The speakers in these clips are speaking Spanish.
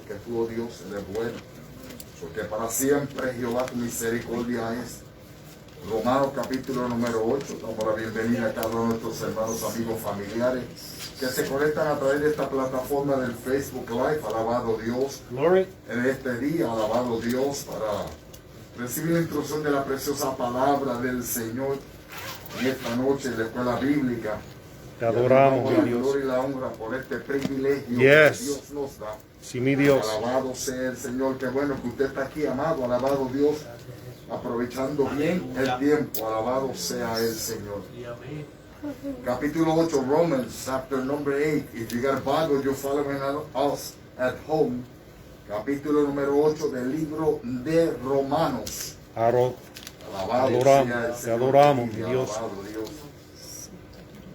porque tú, oh Dios, eres bueno, porque para siempre Jehová tu misericordia es. Romanos capítulo número 8, damos la bienvenida a cada uno de nuestros hermanos, amigos, familiares que se conectan a través de esta plataforma del Facebook Live. Alabado Dios, Glory. en este día, alabado Dios, para recibir la instrucción de la preciosa palabra del Señor en esta noche en la escuela bíblica. Te adoramos, la mi Dios. gloria y la honra por este privilegio Yes. que Dios nos da. Sí, mi Dios. Alabado sea el Señor, qué bueno que usted está aquí, amado, alabado Dios, aprovechando bien el tiempo, alabado sea el Señor. Capítulo 8, Romans, chapter number 8. If you got a Bible, you're following us at home. Capítulo número 8 del libro de Romanos. Aro- Alabado Adoramos, sea el te Señor. adoramos, mi Dios. Alabado Dios.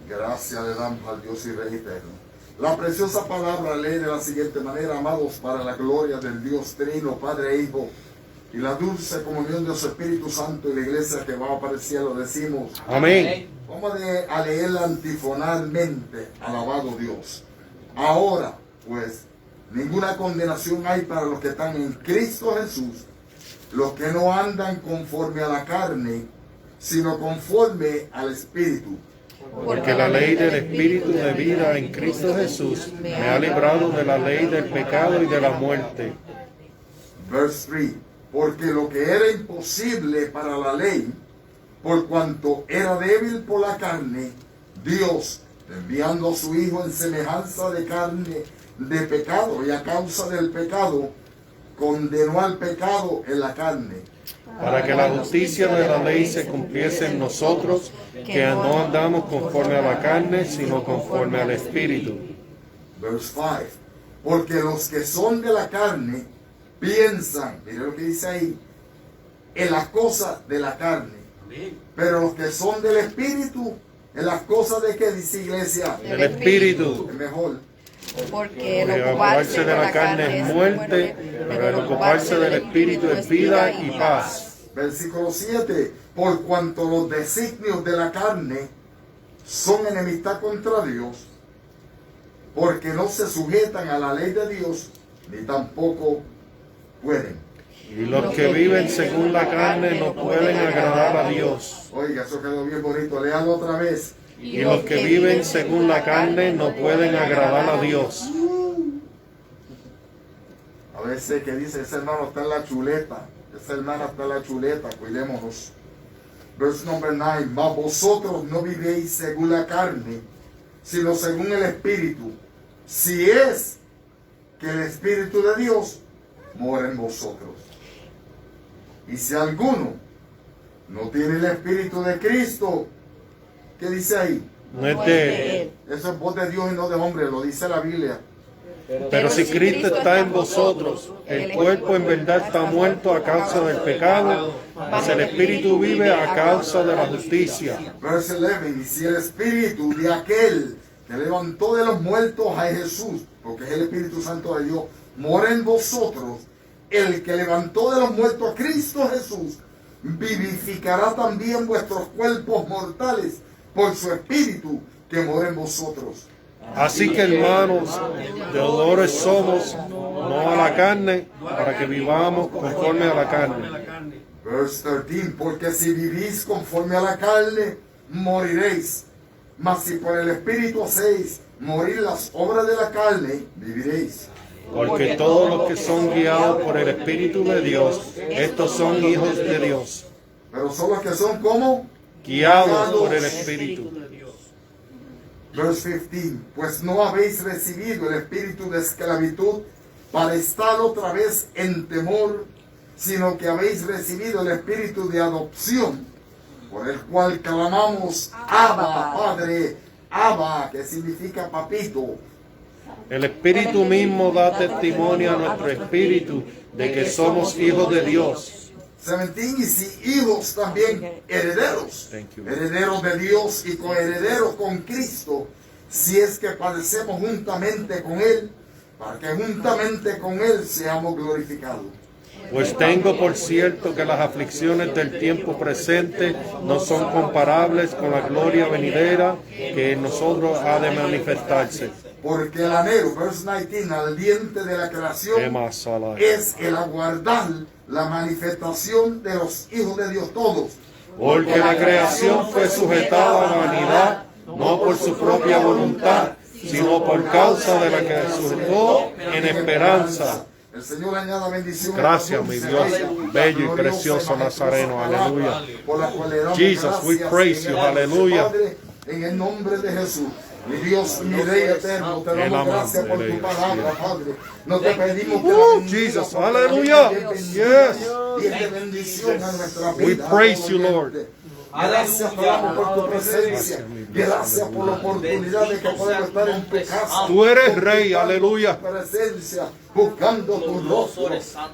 Gracias le damos al Dios y Rey eterno. La preciosa palabra lee de la siguiente manera: amados, para la gloria del Dios Trino, Padre e Hijo, y la dulce comunión de su Espíritu Santo y la iglesia que va para el cielo, decimos Amén. vamos a leerla antifonalmente. Alabado Dios. Ahora, pues, ninguna condenación hay para los que están en Cristo Jesús, los que no andan conforme a la carne, sino conforme al Espíritu. Porque la ley del Espíritu de vida en Cristo Jesús me ha librado de la ley del pecado y de la muerte. Verse 3. Porque lo que era imposible para la ley, por cuanto era débil por la carne, Dios, enviando a su Hijo en semejanza de carne de pecado, y a causa del pecado, condenó al pecado en la carne. Para que la justicia de la ley se cumpliese en nosotros, que no andamos conforme a la carne, sino conforme al Espíritu. Verse 5. Porque los que son de la carne piensan, mire lo que dice ahí, en las cosas de la carne. Pero los que son del Espíritu, en las cosas de ¿qué dice iglesia? El Espíritu. Es mejor. Porque El ocuparse de la carne es muerte, pero el ocuparse del Espíritu es vida y paz. Versículo 7. Por cuanto los designios de la carne son enemistad contra Dios, porque no se sujetan a la ley de Dios, ni tampoco pueden. Y los que viven según la carne no pueden agradar a Dios. Oiga, eso quedó bien bonito. Léalo otra vez. Y los que viven según la carne no pueden agradar a Dios. A veces que dice, ese hermano está en la chuleta, esa hermana está en la chuleta, cuidémonos. Verse number 9. Mas vosotros no vivéis según la carne, sino según el Espíritu, si es que el Espíritu de Dios mora en vosotros. Y si alguno no tiene el Espíritu de Cristo, ¿qué dice ahí? No es de él. Eso es voz de Dios y no de hombre, lo dice la Biblia. Pero si Cristo está en vosotros, el cuerpo en verdad está muerto a causa del pecado, mas el Espíritu vive a causa de la justicia. Verse 11. Y si el Espíritu de aquel que levantó de los muertos a Jesús, porque es el Espíritu Santo de Dios, mora en vosotros, el que levantó de los muertos a Cristo Jesús, vivificará también vuestros cuerpos mortales por su Espíritu que mora en vosotros. Así que, hermanos, deudores somos, no a la carne, para que vivamos conforme a la carne. Verse 13. Porque si vivís conforme a la carne, moriréis. Mas si por el Espíritu hacéis morir las obras de la carne, viviréis. Porque todos los que son guiados por el Espíritu de Dios, estos son hijos de Dios. Pero son los que son como Guiados por el Espíritu. Verse 15. Pues no habéis recibido el espíritu de esclavitud para estar otra vez en temor, sino que habéis recibido el espíritu de adopción, por el cual clamamos Abba, Padre. Abba, que significa papito. El Espíritu mismo da testimonio a nuestro espíritu de que somos hijos de Dios. 17. Y si hijos también herederos, Thank you. herederos de Dios y coherederos con Cristo, si es que padecemos juntamente con Él, para que juntamente con Él seamos glorificados. Pues tengo por cierto que las aflicciones del tiempo presente no son comparables con la gloria venidera que en nosotros ha de manifestarse. Porque el anhelo, verse 19, al diente de la creación Ema Salaya. es el aguardar la manifestación de los hijos de Dios todos. Porque la creación fue sujetada a vanidad, no por su propia voluntad, sino por causa de la que sujetó en esperanza. El Señor añada bendición. Gracias, mi Dios, bello y precioso Nazareno, aleluya. Jesus, we praise you, aleluya. En el nombre de Jesús. Mi Dios, mi Rey eterno, te damos gracias por tu palabra, Padre. No te pedimos que la bendiga, Jesus, aleluya. Yes. y de bendición a nuestra vida. We praise you, Lord. Gracias, Padre, por tu presencia. Gracias por la oportunidad de que podemos estar en tu casa. Tú eres Rey, aleluya. Presencia, buscando tu rostro,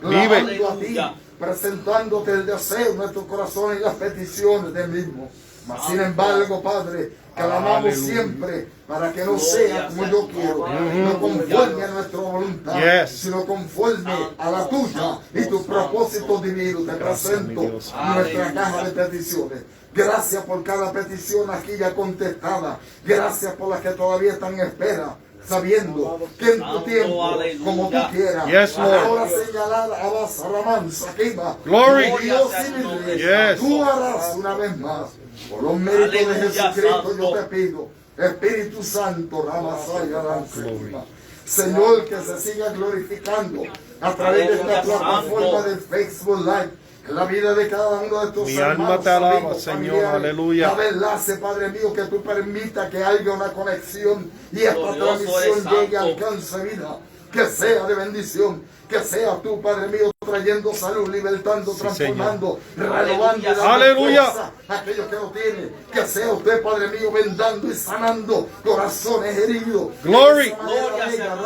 Vive. clamando a ti, presentándote el deseo de nuestro corazón y las peticiones del mismo. Mas, sin embargo, Padre, clamamos siempre para que no sea como yo quiero, no conforme a nuestra voluntad, sino conforme a la tuya y tus propósitos divinos. Te presento nuestra caja de peticiones. Gracias por cada petición aquí ya contestada. Gracias por las que todavía están en espera, sabiendo que en tu tiempo, como tú quieras, Yes, Lord. ahora señalar a la Salamanza, Kiba, Glory. Dios y mi Rey, Yes. tú harás una vez más. Por los méritos de Jesucristo yo te pido, Espíritu Santo, Ramasaya, Ransema. Señor, que se siga glorificando a través de esta plataforma del Facebook Live, en la vida de cada uno de estos Mi hermanos, alma te alaba, amigos, Señor, familiares. aleluya. Cada enlace, Padre mío, que tú permitas que haya una conexión y esta transmisión llegue al alcance de vida, que sea de bendición. Que sea tú, Padre mío, trayendo salud, libertando, transformando, renovando y dando Aleluya. fuerza a aquellos que no tienen. Que sea usted, Padre mío, vendando y sanando corazones heridos. Glory.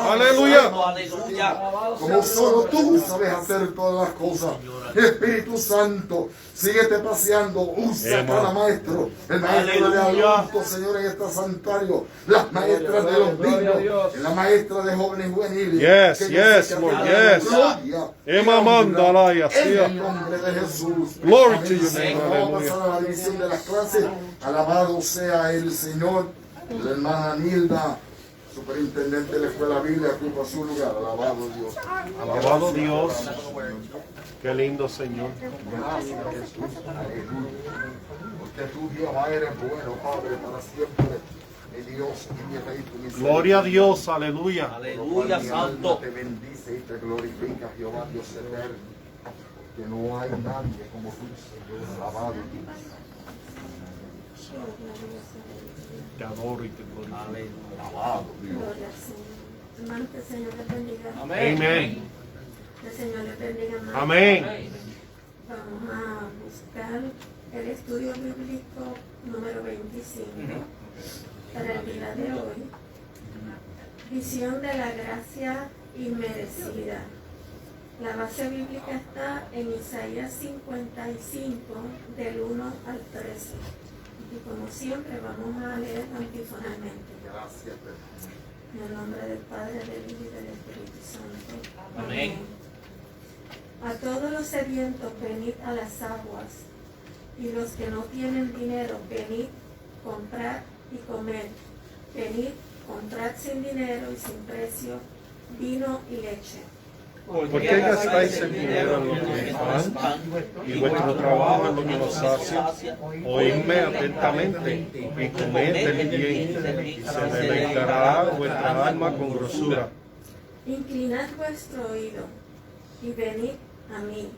Aleluya. Aleluya. Como solo tú sabes hacer todas las cosas. Espíritu Santo, síguete paseando. Usa cada maestro. El maestro de adultos, Señor, en este santuario. Las maestras de los niños. La maestra de jóvenes juveniles. Yes, Que yes, se Lord, traigan yes. gloria Ema y manda honra alaya, en sea. el nombre de Jesús. Glory Amén, to you, Señor. name, Vamos a aleluya. pasar a la división de las clases. Alabado sea el Señor. La hermana Nilda, superintendente de la escuela Biblia, ocupa su lugar. Alabado Dios. Alabado Dios. Qué lindo, Señor. Gracias, Jesús. Aleluya. Porque tú, Jehová, eres bueno, Padre, para siempre. Mi Dios y mi Rey, tu misericordia. Gloria a Dios, aleluya. Aleluya, Mi alma santo. te bendice y te glorifica, Jehová, Dios eterno. Que no hay nadie como tú, Señor. Alabado. Te adoro y te glorifico. Alabado, Dios. Gloria al Señor. Hermano, que el Señor les bendiga. Amén. Que el Señor les bendiga, hermano. Amén. Vamos a buscar el estudio bíblico número 25 para el día de hoy. Visión de la gracia inmerecida. La base bíblica está en Isaías 55, del 1 al 13. Y como siempre vamos a leer antifonalmente. Gracias, Pedro. En el nombre del Padre, del Hijo y del Espíritu Santo. Amén. A todos los sedientos, venid a las aguas, y los que no tienen dinero, venid, comprad y comed. Venid, comprad sin dinero y sin precio, vino y leche. ¿Por qué gastáis el dinero en lo que es pan y vuestro trabajo en lo que los sacia? Oídme atentamente y comed del bien, y se deleitará vuestra alma con grosura. Inclinad vuestro oído, y venid a mí.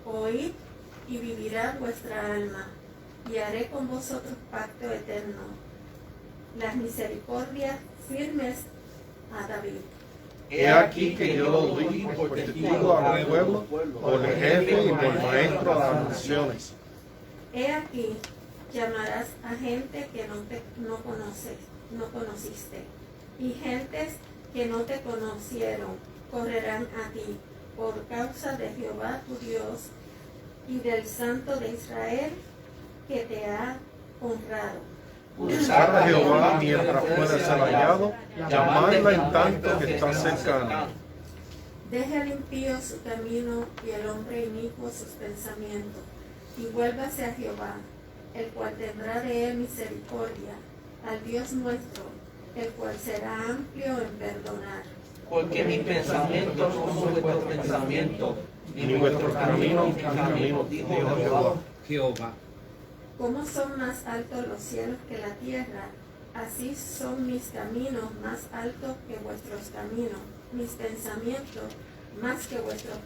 Oíd, y vivirá vuestra alma, y haré con vosotros pacto eterno. Las misericordias firmes a David. He aquí que yo lo doy por testigo a los pueblos, por jefe y por maestro a las naciones. He aquí, llamarás a gente que no conociste, y gentes que no te conocieron correrán a ti, por causa de Jehová tu Dios y del Santo de Israel que te ha honrado. Buscar a Jehová mientras pueda ser hallado, llamarla en tanto que está cercano. Deja el impío su camino y el hombre inicuo sus pensamientos, y vuélvase a Jehová, el cual tendrá de él misericordia, al Dios nuestro, el cual será amplio en perdonar. Porque mis pensamientos no son vuestros pensamientos, ni vuestros caminos, mis caminos, dijo Jehová. Como son más altos los cielos que la tierra, así son mis caminos más altos que vuestros caminos, mis pensamientos más que vuestros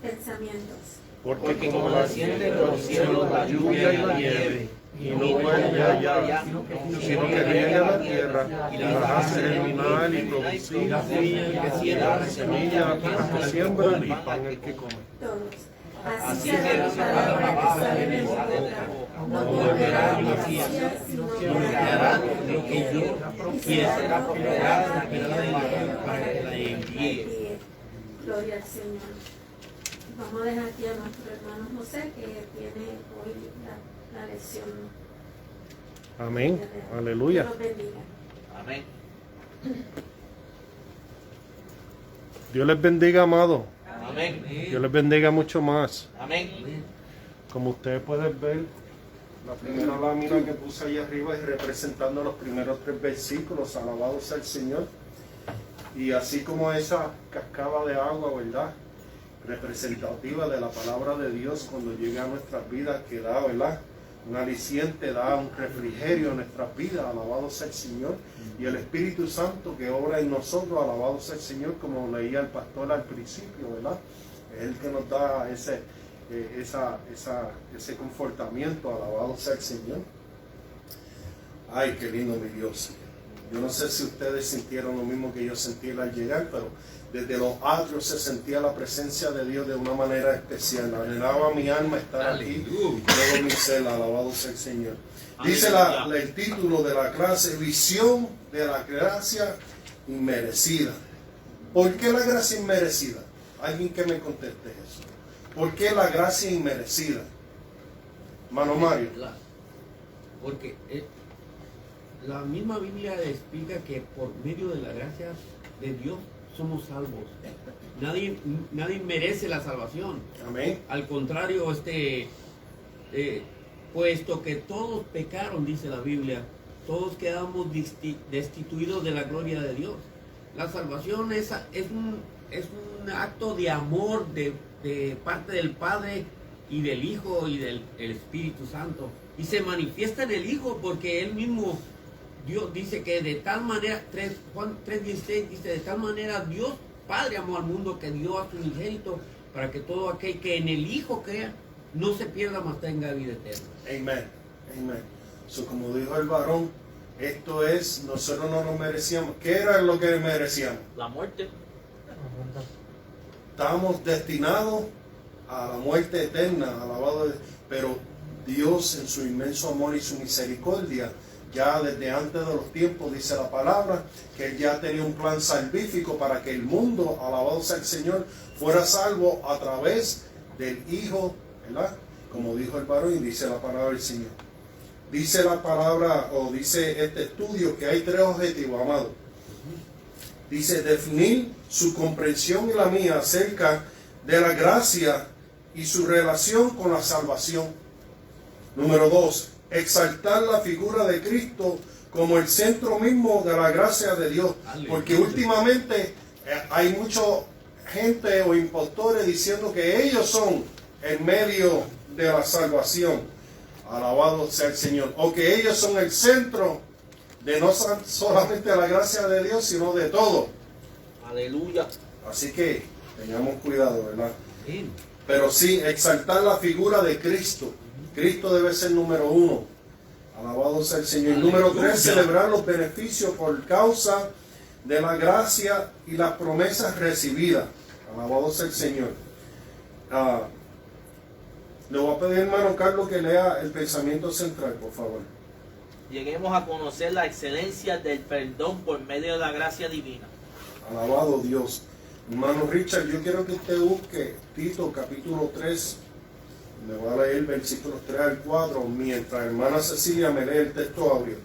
pensamientos. Porque como desciende de los cielos la lluvia y la nieve, y no vuelve allá, sino que riega la tierra y la hace germinar y producir semilla para que siembra y pan el que come. Todos. Así será la palabra que sale de mi boca. No volverá a mi vacía, sino que hará lo que yo quiera y será prosperada para que la envíe. Gloria al Señor. Vamos a dejar aquí a nuestro hermano José, que tiene hoy la lección. Amén. Aleluya. Dios bendiga. Amén. Dios les bendiga, amado. Amén. Dios les bendiga mucho más. Amén. Como ustedes pueden ver, la primera lámina que puse ahí arriba es representando los primeros 3 versículos, alabado sea el Señor. Y así como esa cascada de agua, ¿verdad?, representativa de la palabra de Dios cuando llega a nuestras vidas, que da, ¿verdad?, un aliciente, da un refrigerio en nuestras vidas, alabado sea el Señor. Y el Espíritu Santo que obra en nosotros, alabado sea el Señor, como leía el pastor al principio, ¿verdad?, es el que nos da ese confortamiento, alabado sea el Señor. Ay, qué lindo mi Dios. Yo no sé si ustedes sintieron lo mismo que yo sentí al llegar, pero desde los atrios se sentía la presencia de Dios de una manera especial. Anhelaba mi alma estar aquí, todo mi ser, alabado sea el Señor. Dice el título de la clase, visión de la gracia inmerecida. ¿Por qué la gracia inmerecida? Alguien que me conteste eso. ¿Por qué la gracia inmerecida? Hermano Mario. Porque la misma Biblia explica que por medio de la gracia de Dios somos salvos. Nadie merece la salvación. Amén. Al contrario, puesto que todos pecaron, dice la Biblia, todos quedamos destituidos de la gloria de Dios. La salvación es un acto de amor de parte del Padre y del Hijo y del Espíritu Santo. Y se manifiesta en el Hijo porque Él mismo, Dios dice que de tal manera, Juan 3:16 dice, de tal manera Dios Padre amó al mundo que dio a su unigénito para que todo aquel que en el Hijo crea no se pierda, mas tenga vida eterna. Amén. Amén. So, como dijo el varón, esto es, nosotros no nos merecíamos. ¿Qué era lo que merecíamos? La muerte. Estábamos destinados a la muerte eterna, alabado, pero Dios en su inmenso amor y su misericordia, ya desde antes de los tiempos, dice la palabra, que Él ya tenía un plan salvífico para que el mundo, alabado sea el Señor, fuera salvo a través del Hijo, ¿verdad? Como dijo el varón y dice la palabra del Señor. Dice la palabra, o dice este estudio, que hay 3 objetivos, amado. Dice, definir su comprensión y la mía acerca de la gracia y su relación con la salvación. Número 2, exaltar la figura de Cristo como el centro mismo de la gracia de Dios. Porque últimamente hay mucha gente o impostores diciendo que ellos son el medio de la salvación. Alabado sea el Señor. O que ellos son el centro de no solamente la gracia de Dios, sino de todo. Aleluya. Así que tengamos cuidado, ¿verdad? Sí. Pero sí, exaltar la figura de Cristo. Cristo debe ser número 1. Alabado sea el Señor. Y número 3, celebrar los beneficios por causa de la gracia y las promesas recibidas. Alabado sea el Señor. Le voy a pedir, hermano Carlos, que lea el pensamiento central, por favor. Lleguemos a conocer la excelencia del perdón por medio de la gracia divina. Alabado Dios. Hermano Richard, yo quiero que usted busque Tito capítulo 3. Le voy a leer versículos 3 al 4, mientras hermana Cecilia me lee el texto áureo.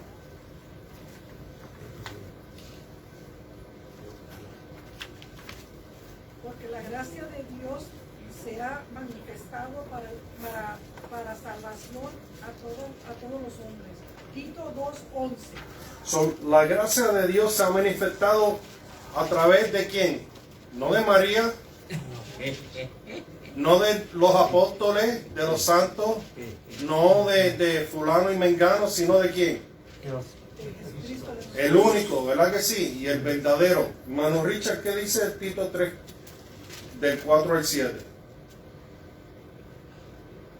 Porque la gracia de Dios se ha manifestado para salvación a todos los hombres, Tito 2:11. La gracia de Dios se ha manifestado a través de quién? No de María, no de los apóstoles, de los santos, no de fulano y mengano, sino de quién? El único, ¿verdad que sí? Y el verdadero. Hermano Richard, ¿qué dice Tito 3, del 4 al 7?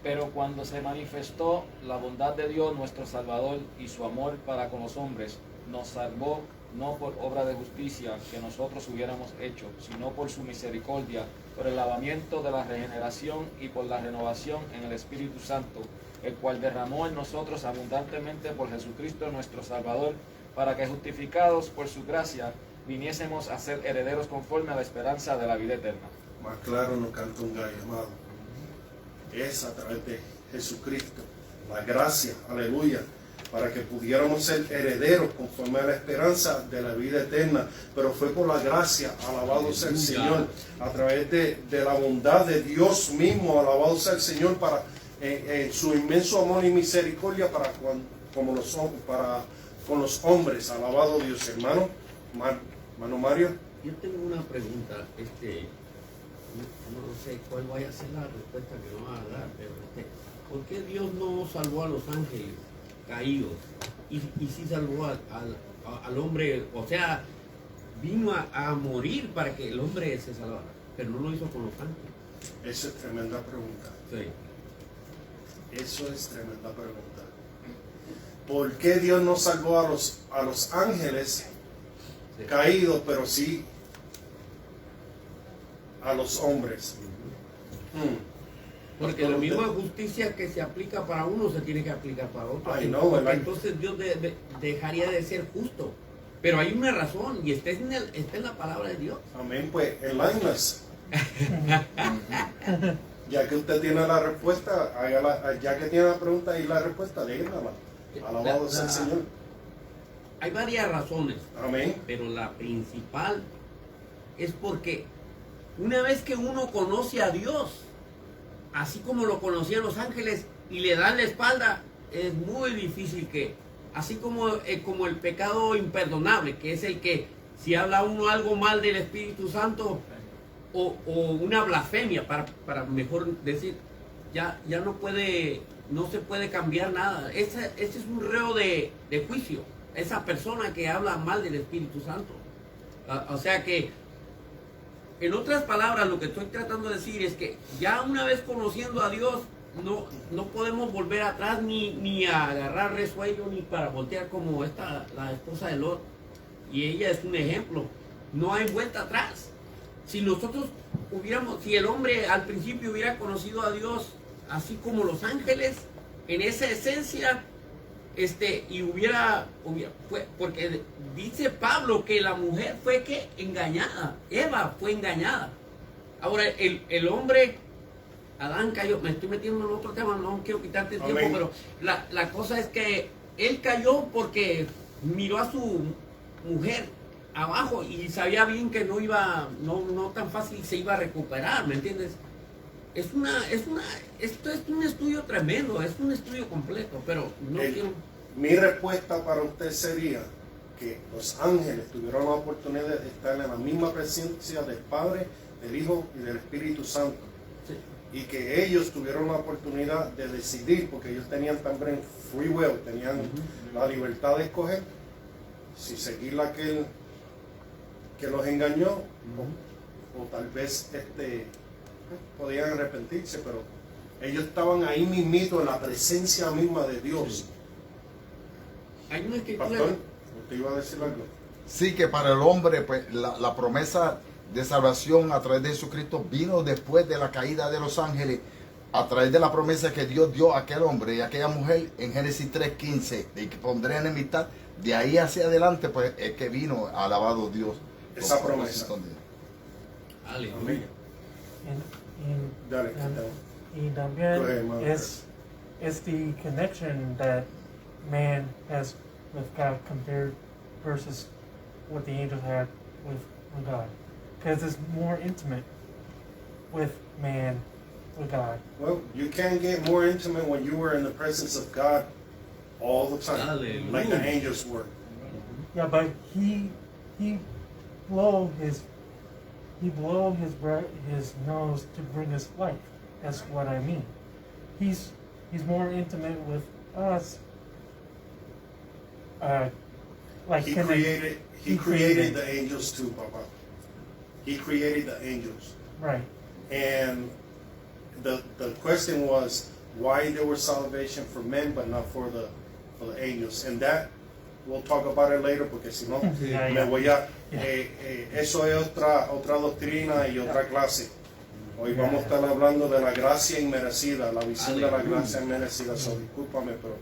Pero cuando se manifestó la bondad de Dios nuestro Salvador y su amor para con los hombres, nos salvó no por obra de justicia que nosotros hubiéramos hecho, sino por su misericordia, por el lavamiento de la regeneración y por la renovación en el Espíritu Santo, el cual derramó en nosotros abundantemente por Jesucristo nuestro Salvador, para que justificados por su gracia viniésemos a ser herederos conforme a la esperanza de la vida eterna. Más claro no canta un gallo, amado. Es a través de Jesucristo, la gracia, aleluya, para que pudiéramos ser herederos conforme a la esperanza de la vida eterna. Pero fue por la gracia, alabado sea el Señor, a través de la bondad de Dios mismo, alabado sea el Señor, para su inmenso amor y misericordia con los hombres, alabado Dios. Hermano Mario. Yo tengo una pregunta, no sé cuál vaya a ser la respuesta que me va a dar, pero ¿por qué Dios no salvó a los ángeles caídos y sí salvó al hombre? O sea, vino a morir para que el hombre se salvara, pero no lo hizo con los ángeles. Esa es tremenda pregunta. Sí. Eso es tremenda pregunta. ¿Por qué Dios no salvó a los ángeles caídos, pero sí a los hombres? Porque la misma justicia que se aplica para uno se tiene que aplicar para otro. Ay, no, porque entonces Dios dejaría de ser justo. Pero hay una razón y está en la palabra de Dios. Amén, pues enlightness. Ya que usted tiene la respuesta, ya que tiene la pregunta y la respuesta, dígala. Alabado sea el Señor. Hay varias razones. Amén. Pero la principal es porque una vez que uno conoce a Dios, así como lo conocían los ángeles, y le dan la espalda, es muy difícil que, así como el pecado imperdonable, que es el que si habla uno algo mal del Espíritu Santo, o una blasfemia, para mejor decir, ya no se puede cambiar nada. Ese es un reo de juicio, esa persona que habla mal del Espíritu Santo. O sea que, en otras palabras, lo que estoy tratando de decir es que ya una vez conociendo a Dios, no podemos volver atrás ni a agarrar resuello ni para voltear como la esposa de Lot. Y ella es un ejemplo. No hay vuelta atrás. Si el hombre al principio hubiera conocido a Dios así como los ángeles, en esa esencia, porque dice Pablo que la mujer fue engañada, Eva fue engañada. Ahora el hombre, Adán cayó, me estoy metiendo en otro tema, no quiero quitarte el tiempo, pero la cosa es que él cayó porque miró a su mujer abajo y sabía bien que no tan fácil se iba a recuperar, ¿me entiendes? Esto es un estudio tremendo, es un estudio completo, pero no quiero... Mi respuesta para usted sería que los ángeles tuvieron la oportunidad de estar en la misma presencia del Padre, del Hijo y del Espíritu Santo. Sí. Y que ellos tuvieron la oportunidad de decidir, porque ellos tenían también free will, tenían la libertad de escoger si seguir aquel que los engañó, o tal vez podían arrepentirse, pero ellos estaban ahí mismito en la presencia misma de Dios. Hay una escritura... Pastor, ¿usted iba a decir algo? Sí, que para el hombre, pues, la promesa de salvación a través de Jesucristo vino después de la caída de los ángeles, a través de la promesa que Dios dio a aquel hombre y a aquella mujer en Génesis 3:15, de que pondré enemistad. De ahí hacia adelante, pues, es que vino, alabado Dios. Esa promesa. Aleluya. Dale, Y también Go ahead, Mother. it's the connection that man has with God compared versus what the angels had with God. Because it's more intimate with man, with God. Well, you can't get more intimate when you were in the presence of God all the time, Hallelujah. like the angels were. Yeah, but he blow his his nose to bring us life. That's what I mean. He's more intimate with us. Like He can created he created the angels too, Papa. He created the angels. right. And the question was why there was salvation for men but not for the angels. And that we'll talk about it later porque si no Yeah, me yeah. voy a eso es otra doctrina y otra clase. Hoy vamos a estar hablando de la gracia inmerecida, la visión de la gracia inmerecida. So, discúlpame, pero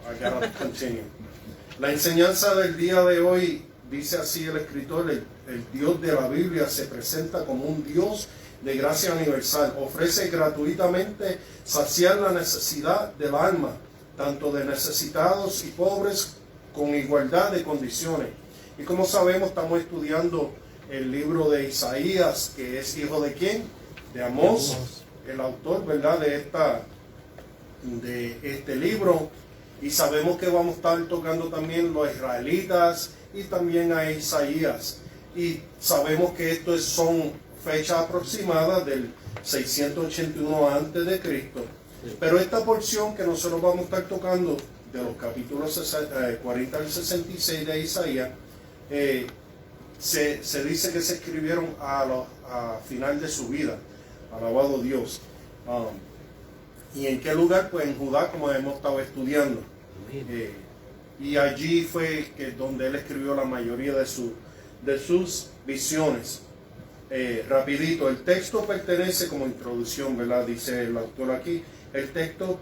I gotta continue. La enseñanza del día de hoy dice así el escritor: el Dios de la Biblia se presenta como un Dios de gracia universal. Ofrece gratuitamente saciar la necesidad del alma, tanto de necesitados y pobres, con igualdad de condiciones. Y como sabemos, estamos estudiando el libro de Isaías, que es hijo de ¿quién? De Amós, el autor, ¿verdad?, de este libro. Y sabemos que vamos a estar tocando también los israelitas y también a Isaías. Y sabemos que esto son fechas aproximadas del 681 antes de Cristo. Pero esta porción que nosotros vamos a estar tocando de los capítulos 40 al 66 de Isaías, se dice que se escribieron a final de su vida. Alabado Dios. ¿Y en qué lugar? Pues en Judá, como hemos estado estudiando. Y allí fue donde él escribió la mayoría de sus visiones. Rapidito, el texto pertenece como introducción, ¿verdad? Dice el autor aquí, el texto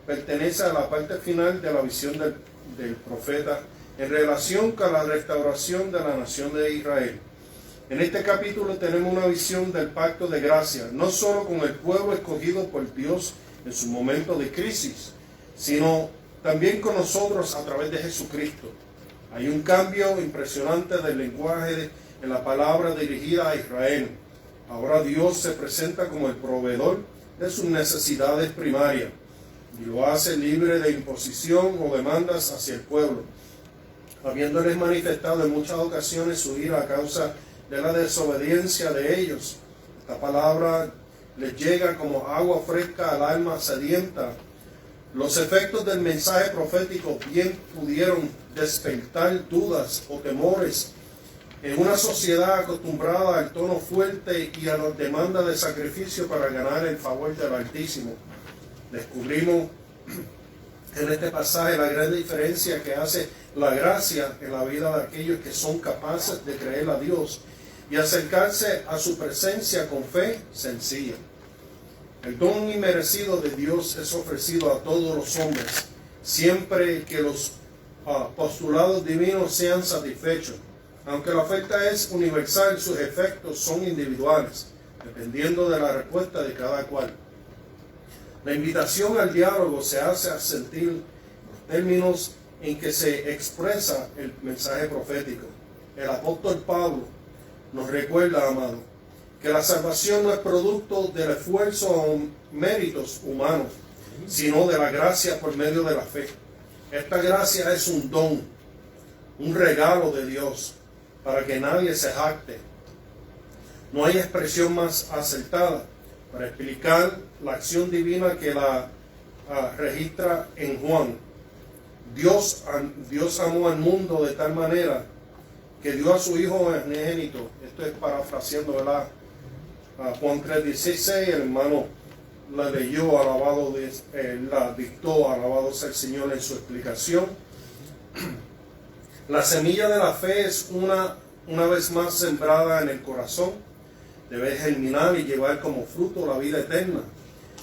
pertenece a la parte final de la visión del profeta en relación con la restauración de la nación de Israel. En este capítulo tenemos una visión del pacto de gracia, no solo con el pueblo escogido por Dios en su momento de crisis, sino también con nosotros a través de Jesucristo. Hay un cambio impresionante del lenguaje en la palabra dirigida a Israel. Ahora Dios se presenta como el proveedor de sus necesidades primarias y lo hace libre de imposición o demandas hacia el pueblo, habiéndoles manifestado en muchas ocasiones su ira a causa de la desobediencia de ellos. Esta palabra les llega como agua fresca al alma sedienta. Los efectos del mensaje profético bien pudieron despertar dudas o temores en una sociedad acostumbrada al tono fuerte y a las demandas de sacrificio para ganar el favor del Altísimo. Descubrimos en este pasaje la gran diferencia que hace la gracia en la vida de aquellos que son capaces de creer a Dios y acercarse a su presencia con fe sencilla. El don inmerecido de Dios es ofrecido a todos los hombres, siempre que los postulados divinos sean satisfechos. Aunque la oferta es universal, sus efectos son individuales, dependiendo de la respuesta de cada cual. La invitación al diálogo se hace a sentir los términos en que se expresa el mensaje profético. El apóstol Pablo nos recuerda, amado, que la salvación no es producto del esfuerzo o méritos humanos, sino de la gracia por medio de la fe. Esta gracia es un don, un regalo de Dios, para que nadie se jacte. No hay expresión más acertada para explicar la acción divina que la registra en Juan. Dios amó al mundo de tal manera que dio a su Hijo unigénito. Esto es parafraseando, ¿verdad? Juan 3:16, el hermano la leyó, la dictó, alabado sea el Señor en su explicación. La semilla de la fe es una vez más sembrada en el corazón. Debe germinar y llevar como fruto la vida eterna.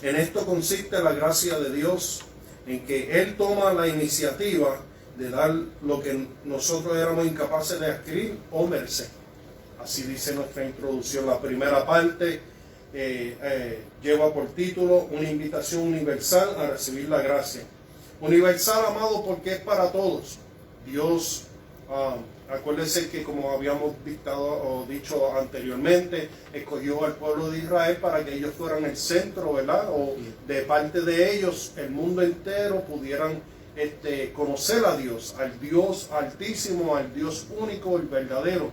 En esto consiste la gracia de Dios, en que Él toma la iniciativa de dar lo que nosotros éramos incapaces de adquirir o merecer. Así dice nuestra introducción. La primera parte lleva por título una invitación universal a recibir la gracia. Universal, amado, porque es para todos. Dios, acuérdense que como habíamos dicho anteriormente, escogió al pueblo de Israel para que ellos fueran el centro, ¿verdad? O de parte de ellos el mundo entero pudieran conocer a Dios, al Dios altísimo, al Dios único, el verdadero.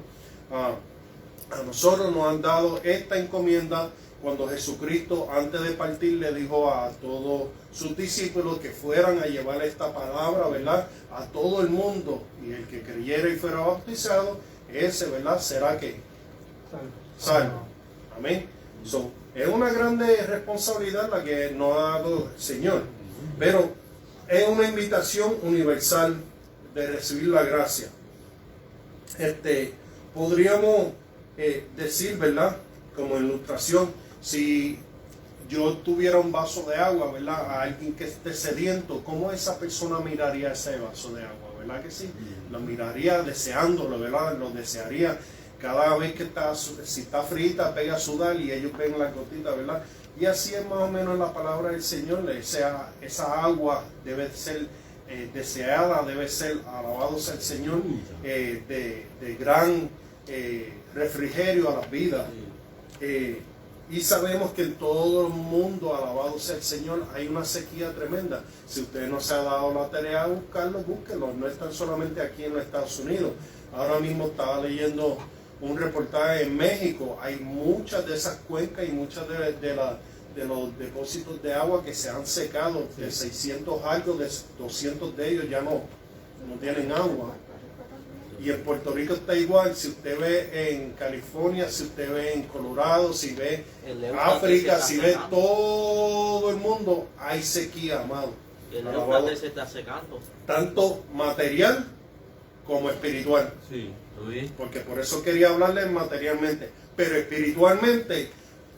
A nosotros nos han dado esta encomienda cuando Jesucristo antes de partir le dijo a todos sus discípulos que fueran a llevar esta palabra, ¿verdad?, a todo el mundo, y el que creyera y fuera bautizado, ese, ¿verdad?, será que salvo. Amén. So, es una grande responsabilidad la que nos ha dado el Señor, pero es una invitación universal de recibir la gracia. Podríamos decir, ¿verdad?, como ilustración, si yo tuviera un vaso de agua, ¿verdad?, a alguien que esté sediento, ¿cómo esa persona miraría ese vaso de agua? ¿Verdad que sí? Lo miraría deseándolo, ¿verdad? Lo desearía. Cada vez que si está frita, pega a sudar y ellos ven la gotita, ¿verdad? Y así es más o menos la palabra del Señor. Esa agua debe ser deseada, debe ser, alabado sea el Señor, de gran refrigerio a la vida. Y sabemos que en todo el mundo, alabado sea el Señor, hay una sequía tremenda. Si usted no se ha dado la tarea de buscarlo, búsquelo. No están solamente aquí en los Estados Unidos. Ahora mismo estaba leyendo un reportaje en México. Hay muchas de esas cuencas y muchas de los depósitos de agua que se han secado. De 600 algo, de 200 de ellos ya no tienen agua. Y en Puerto Rico está igual. Si usted ve en California, si usted ve en Colorado, si ve África, si ve todo el mundo, hay sequía, amado. El Éufrates se está secando. Tanto material como espiritual. Sí, Porque por eso quería hablarles materialmente. Pero espiritualmente,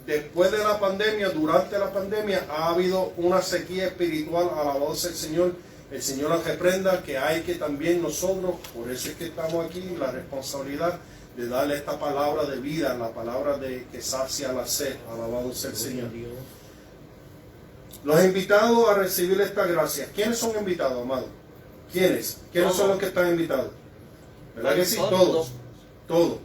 después de la pandemia, durante la pandemia, ha habido una sequía espiritual, alabado sea el Señor. El Señor la reprenda, que hay que también nosotros, por eso es que estamos aquí, la responsabilidad de darle esta palabra de vida, la palabra que sacia la sed, alabado sea el Señor. Los invitados a recibir esta gracia. ¿Quiénes son invitados, amado? ¿Quiénes? ¿Quiénes son los que están invitados? ¿Verdad que sí? Todos. Todos.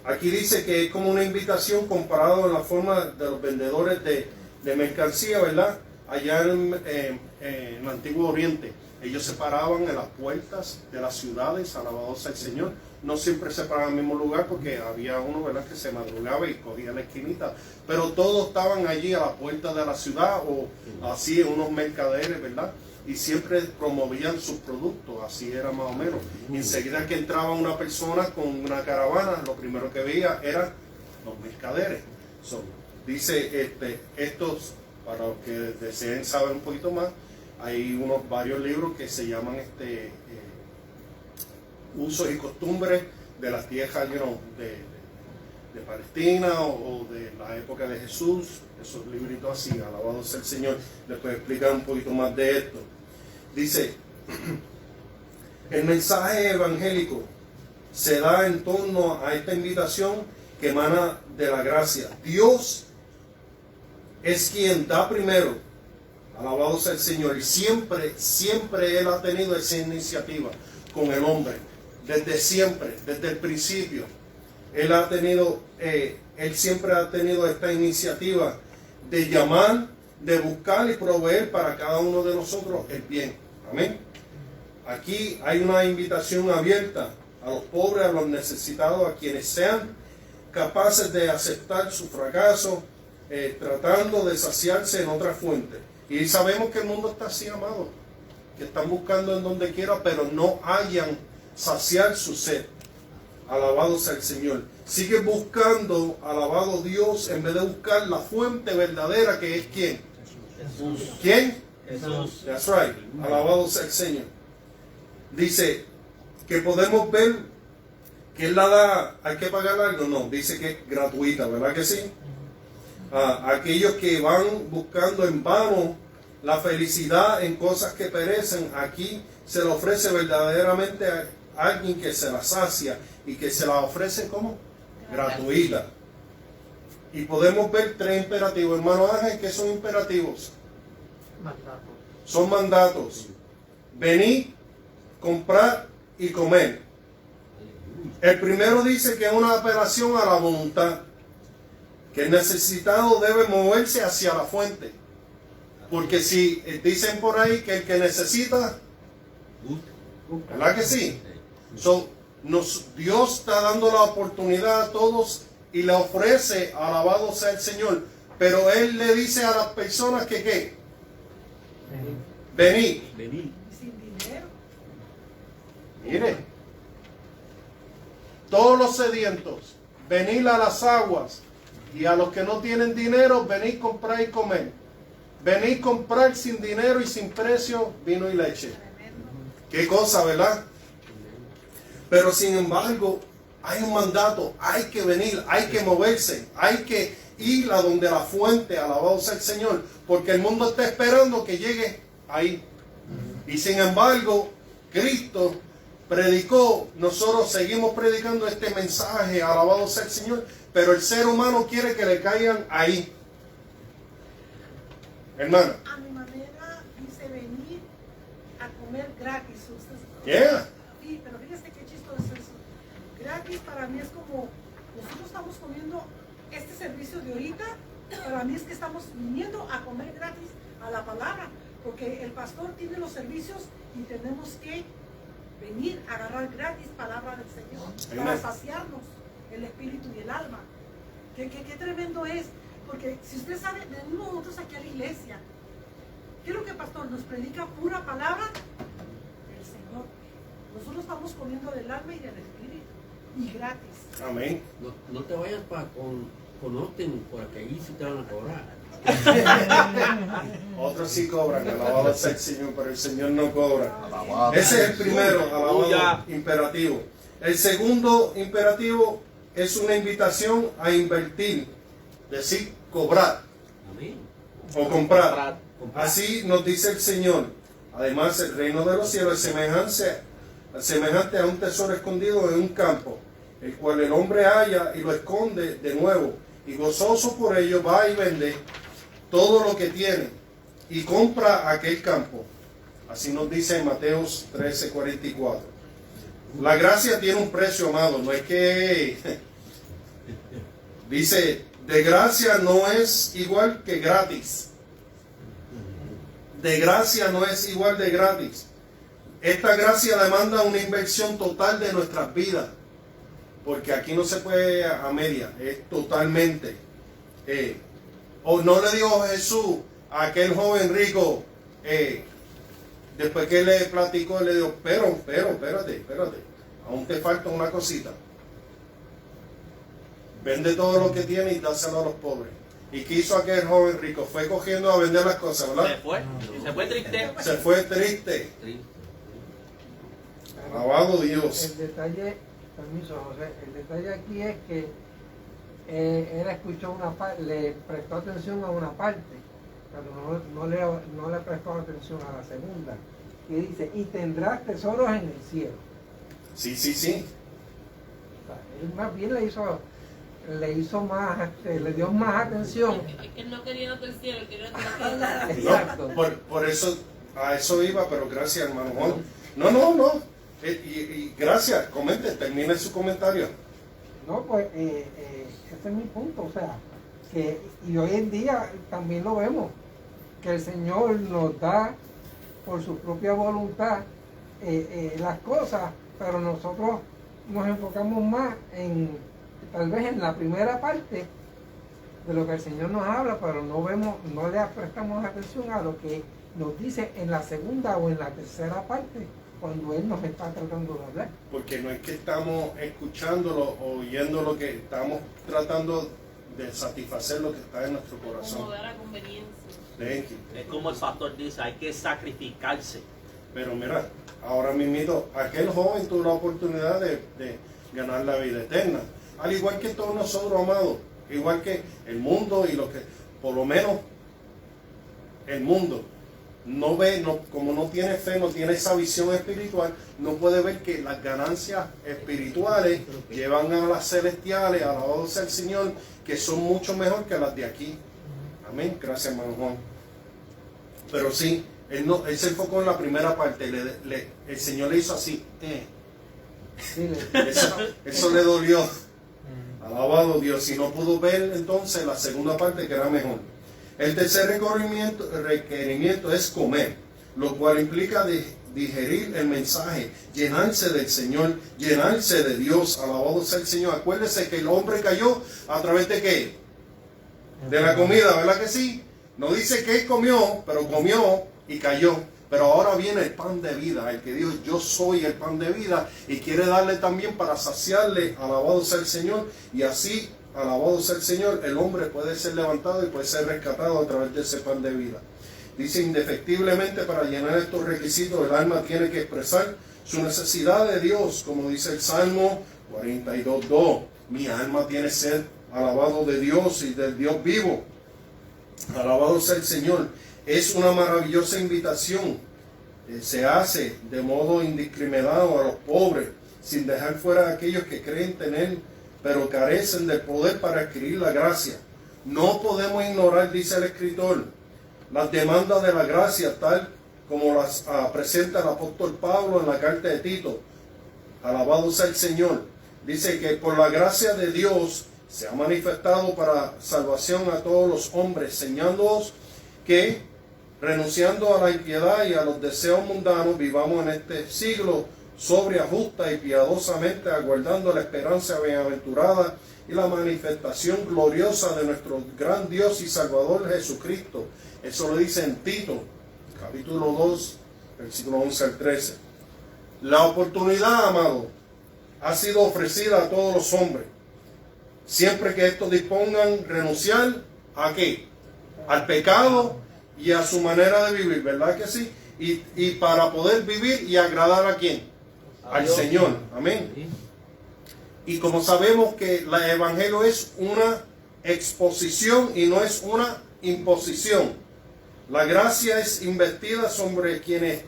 Aquí dice que es como una invitación comparado en la forma de los vendedores de mercancía, ¿verdad? Allá en el Antiguo Oriente, ellos se paraban en las puertas de las ciudades, alabado sea el Señor. No siempre se paraban en el mismo lugar porque había uno, ¿verdad?, que se madrugaba y cogía la esquinita, pero todos estaban allí a la puerta de la ciudad o así, unos mercaderes, ¿verdad? Y siempre promovían sus productos, así era más o menos. Y enseguida que entraba una persona con una caravana, lo primero que veía eran los mercaderes. Dice estos, para los que deseen saber un poquito más, hay varios libros que se llaman usos y costumbres de las tierras de Palestina o de la época de Jesús. Esos libritos así, alabado sea el Señor. Les puedo explicar un poquito más de esto. Dice, el mensaje evangélico se da en torno a esta invitación que emana de la gracia. Dios es quien da primero, alabado sea el Señor, y siempre Él ha tenido esa iniciativa con el hombre, desde siempre, desde el principio. Él siempre ha tenido esta iniciativa de llamar, de buscar y proveer para cada uno de nosotros el bien. Amén. Aquí hay una invitación abierta a los pobres, a los necesitados, a quienes sean capaces de aceptar su fracaso, tratando de saciarse en otra fuente. Y sabemos que el mundo está así, amado, que están buscando en donde quiera, pero no hayan saciar su sed. Alabado sea el Señor. Sigue buscando, alabado Dios, en vez de buscar la fuente verdadera, que es ¿quién? Jesús. ¿Quién? Jesús. That's right. Alabado sea el Señor. Dice que podemos ver que Él la da, ¿hay que pagar algo? No, dice que es gratuita, ¿verdad que sí? Aquellos que van buscando en vano la felicidad en cosas que perecen, aquí se le ofrece verdaderamente a alguien que se la sacia y que se la ofrece como gratuita. Y podemos ver tres imperativos. Hermano Ángel, ¿qué son imperativos? Son mandatos. Venir, comprar y comer. El primero dice que es una apelación a la voluntad, que el necesitado debe moverse hacia la fuente. Porque si dicen por ahí que el que necesita, ¿verdad que sí? So, Dios está dando la oportunidad a todos y le ofrece, alabado sea el Señor, pero Él le dice a las personas que ¿qué? Venid. Venid. Sin dinero. Mire, todos los sedientos, venid a las aguas, y a los que no tienen dinero, venid comprar y comer. Venid comprar sin dinero y sin precio vino y leche. Qué cosa, ¿verdad? Pero sin embargo, hay un mandato, hay que venir, hay que moverse, hay que ir a donde la fuente, alabado sea el Señor, porque el mundo está esperando que llegue ahí. Y sin embargo, Cristo predicó, nosotros seguimos predicando este mensaje, alabado sea el Señor, pero el ser humano quiere que le caigan ahí. Hermano. A mi manera dice venir a comer gratis. Yeah. Sí, pero fíjate qué chistoso es eso. Gratis para mí es como, nosotros estamos comiendo este servicio de ahorita, para mí es que estamos viniendo a comer gratis a la palabra, porque el pastor tiene los servicios y tenemos que venir a agarrar gratis palabra del Señor, para saciarnos el espíritu y el alma. Qué tremendo es, porque si usted sabe, venimos nosotros aquí a la iglesia, ¿qué es lo que el pastor nos predica? Pura palabra del Señor. Nosotros estamos comiendo del alma y del espíritu, y gratis. Amén. No te vayas con Oten, porque ahí sí te van a cobrar. Otros sí cobran, alabado sea el Señor, pero el Señor no cobra. Alabado. Ese es el primero, alabado, imperativo. El segundo imperativo es una invitación a invertir, decir, cobrar. Amén. O comprar. Así nos dice el Señor. Además, el reino de los cielos es semejante a un tesoro escondido en un campo, el cual el hombre halla y lo esconde de nuevo, y gozoso por ello va y vende todo lo que tiene y compra aquel campo. Así nos dice en Mateo 13:44. La gracia tiene un precio, amado. No es que dice, de gracia no es igual que gratis. De gracia no es igual de gratis. Esta gracia demanda una inversión total de nuestras vidas, porque aquí no se puede a media, es totalmente. O no le dijo Jesús a aquel joven rico, después que le platicó, le dijo, pero, espérate, aún te falta una cosita. Vende todo lo que tiene y dáselo a los pobres. ¿Y qué hizo aquel joven rico? Fue cogiendo a vender las cosas, ¿verdad? Se fue triste. Se fue triste. Alabado Dios. El detalle, permiso José, el detalle aquí es que él escuchó una parte, le prestó atención a una parte, pero no le prestó atención a la segunda. Y dice, y tendrás tesoros en el cielo. Sí. O sea, él más bien le hizo más, le dio más atención. Es que él no quería ir al cielo, quería ir a la Exacto. Por eso, a eso iba, pero gracias, hermano Juan. No. Y gracias, comente, termine su comentario. No, pues ese es mi punto, o sea, que y hoy en día también lo vemos, que el Señor nos da por su propia voluntad las cosas, pero nosotros nos enfocamos más en, tal vez en la primera parte de lo que el Señor nos habla, pero no le prestamos atención a lo que nos dice en la segunda o en la tercera parte, cuando Él nos está tratando de hablar. Porque no es que estamos escuchándolo o oyendo lo que estamos tratando de satisfacer lo que está en nuestro corazón. acomodar a conveniencia. Thank you. Es como el pastor dice, hay que sacrificarse. Pero mira, ahora mismo aquel joven tuvo la oportunidad de ganar la vida eterna. Al igual que todos nosotros, amados. Igual que el mundo y lo que, por lo menos, el mundo no ve, como no tiene fe, no tiene esa visión espiritual, no puede ver que las ganancias espirituales llevan a las celestiales, alabado sea el Señor, que son mucho mejor que las de aquí. Amén. Gracias, hermano Juan. Pero sí, él se enfocó en la primera parte. El Señor le hizo así. Eso le dolió. Alabado Dios. Y no pudo ver entonces la segunda parte, que era mejor. El tercer requerimiento es comer, lo cual implica digerir el mensaje, llenarse del Señor, llenarse de Dios. Alabado sea el Señor. Acuérdese que el hombre cayó a través de ¿qué? De la comida, ¿verdad que sí? No dice que él comió, pero comió y cayó. Pero ahora viene el pan de vida, el que dijo yo soy el pan de vida, y quiere darle también para saciarle. Alabado sea el Señor. Y así, alabado sea el Señor, el hombre puede ser levantado y puede ser rescatado a través de ese pan de vida. Dice, indefectiblemente, para llenar estos requisitos, el alma tiene que expresar su necesidad de Dios, como dice el Salmo 42:2. Mi alma tiene sed, alabado de Dios y del Dios vivo. Alabado sea el Señor. Es una maravillosa invitación. Se hace de modo indiscriminado a los pobres, sin dejar fuera a aquellos que creen tener, pero carecen del poder para adquirir la gracia. No podemos ignorar, dice el escritor, las demandas de la gracia, tal como las presenta el apóstol Pablo en la carta de Tito. Alabado sea el Señor. Dice que por la gracia de Dios se ha manifestado para salvación a todos los hombres, enseñándonos que, renunciando a la impiedad y a los deseos mundanos, vivamos en este siglo sobria, justa y piadosamente, aguardando la esperanza bienaventurada y la manifestación gloriosa de nuestro gran Dios y Salvador Jesucristo. Eso lo dice en Tito, capítulo 2, versículo 11 al 13. La oportunidad, amado, ha sido ofrecida a todos los hombres, siempre que estos dispongan renunciar ¿a qué? Al pecado y a su manera de vivir, ¿verdad que sí? Y para poder vivir y agradar ¿a quién? Al Señor, amén. Y como sabemos que el evangelio es una exposición y no es una imposición, la gracia es investida sobre quienes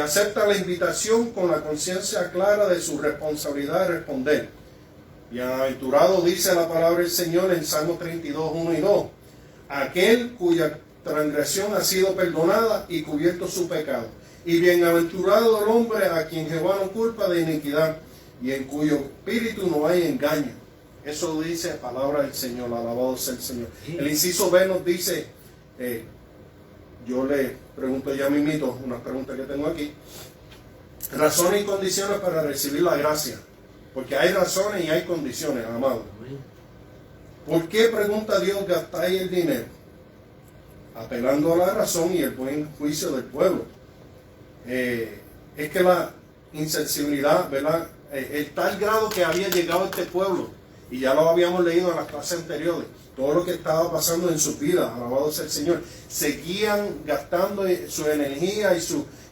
aceptan la invitación con la conciencia clara de su responsabilidad de responder. Bienaventurado, dice la palabra del Señor en Salmo 32, 1 y 2, aquel cuya transgresión ha sido perdonada y cubierto su pecado. Y bienaventurado el hombre a quien Jehová no culpa de iniquidad y en cuyo espíritu no hay engaño. Eso dice la palabra del Señor, alabado sea el Señor. El inciso B nos dice, yo le pregunto ya mismito, unas preguntas que tengo aquí, razones y condiciones para recibir la gracia. Porque hay razones y hay condiciones, amado. ¿Por qué, pregunta Dios, gastáis el dinero? Apelando a la razón y el buen juicio del pueblo. Es que la insensibilidad, ¿verdad? El tal grado que había llegado este pueblo, y ya lo habíamos leído en las clases anteriores, todo lo que estaba pasando en sus vidas, alabado sea el Señor, seguían gastando su energía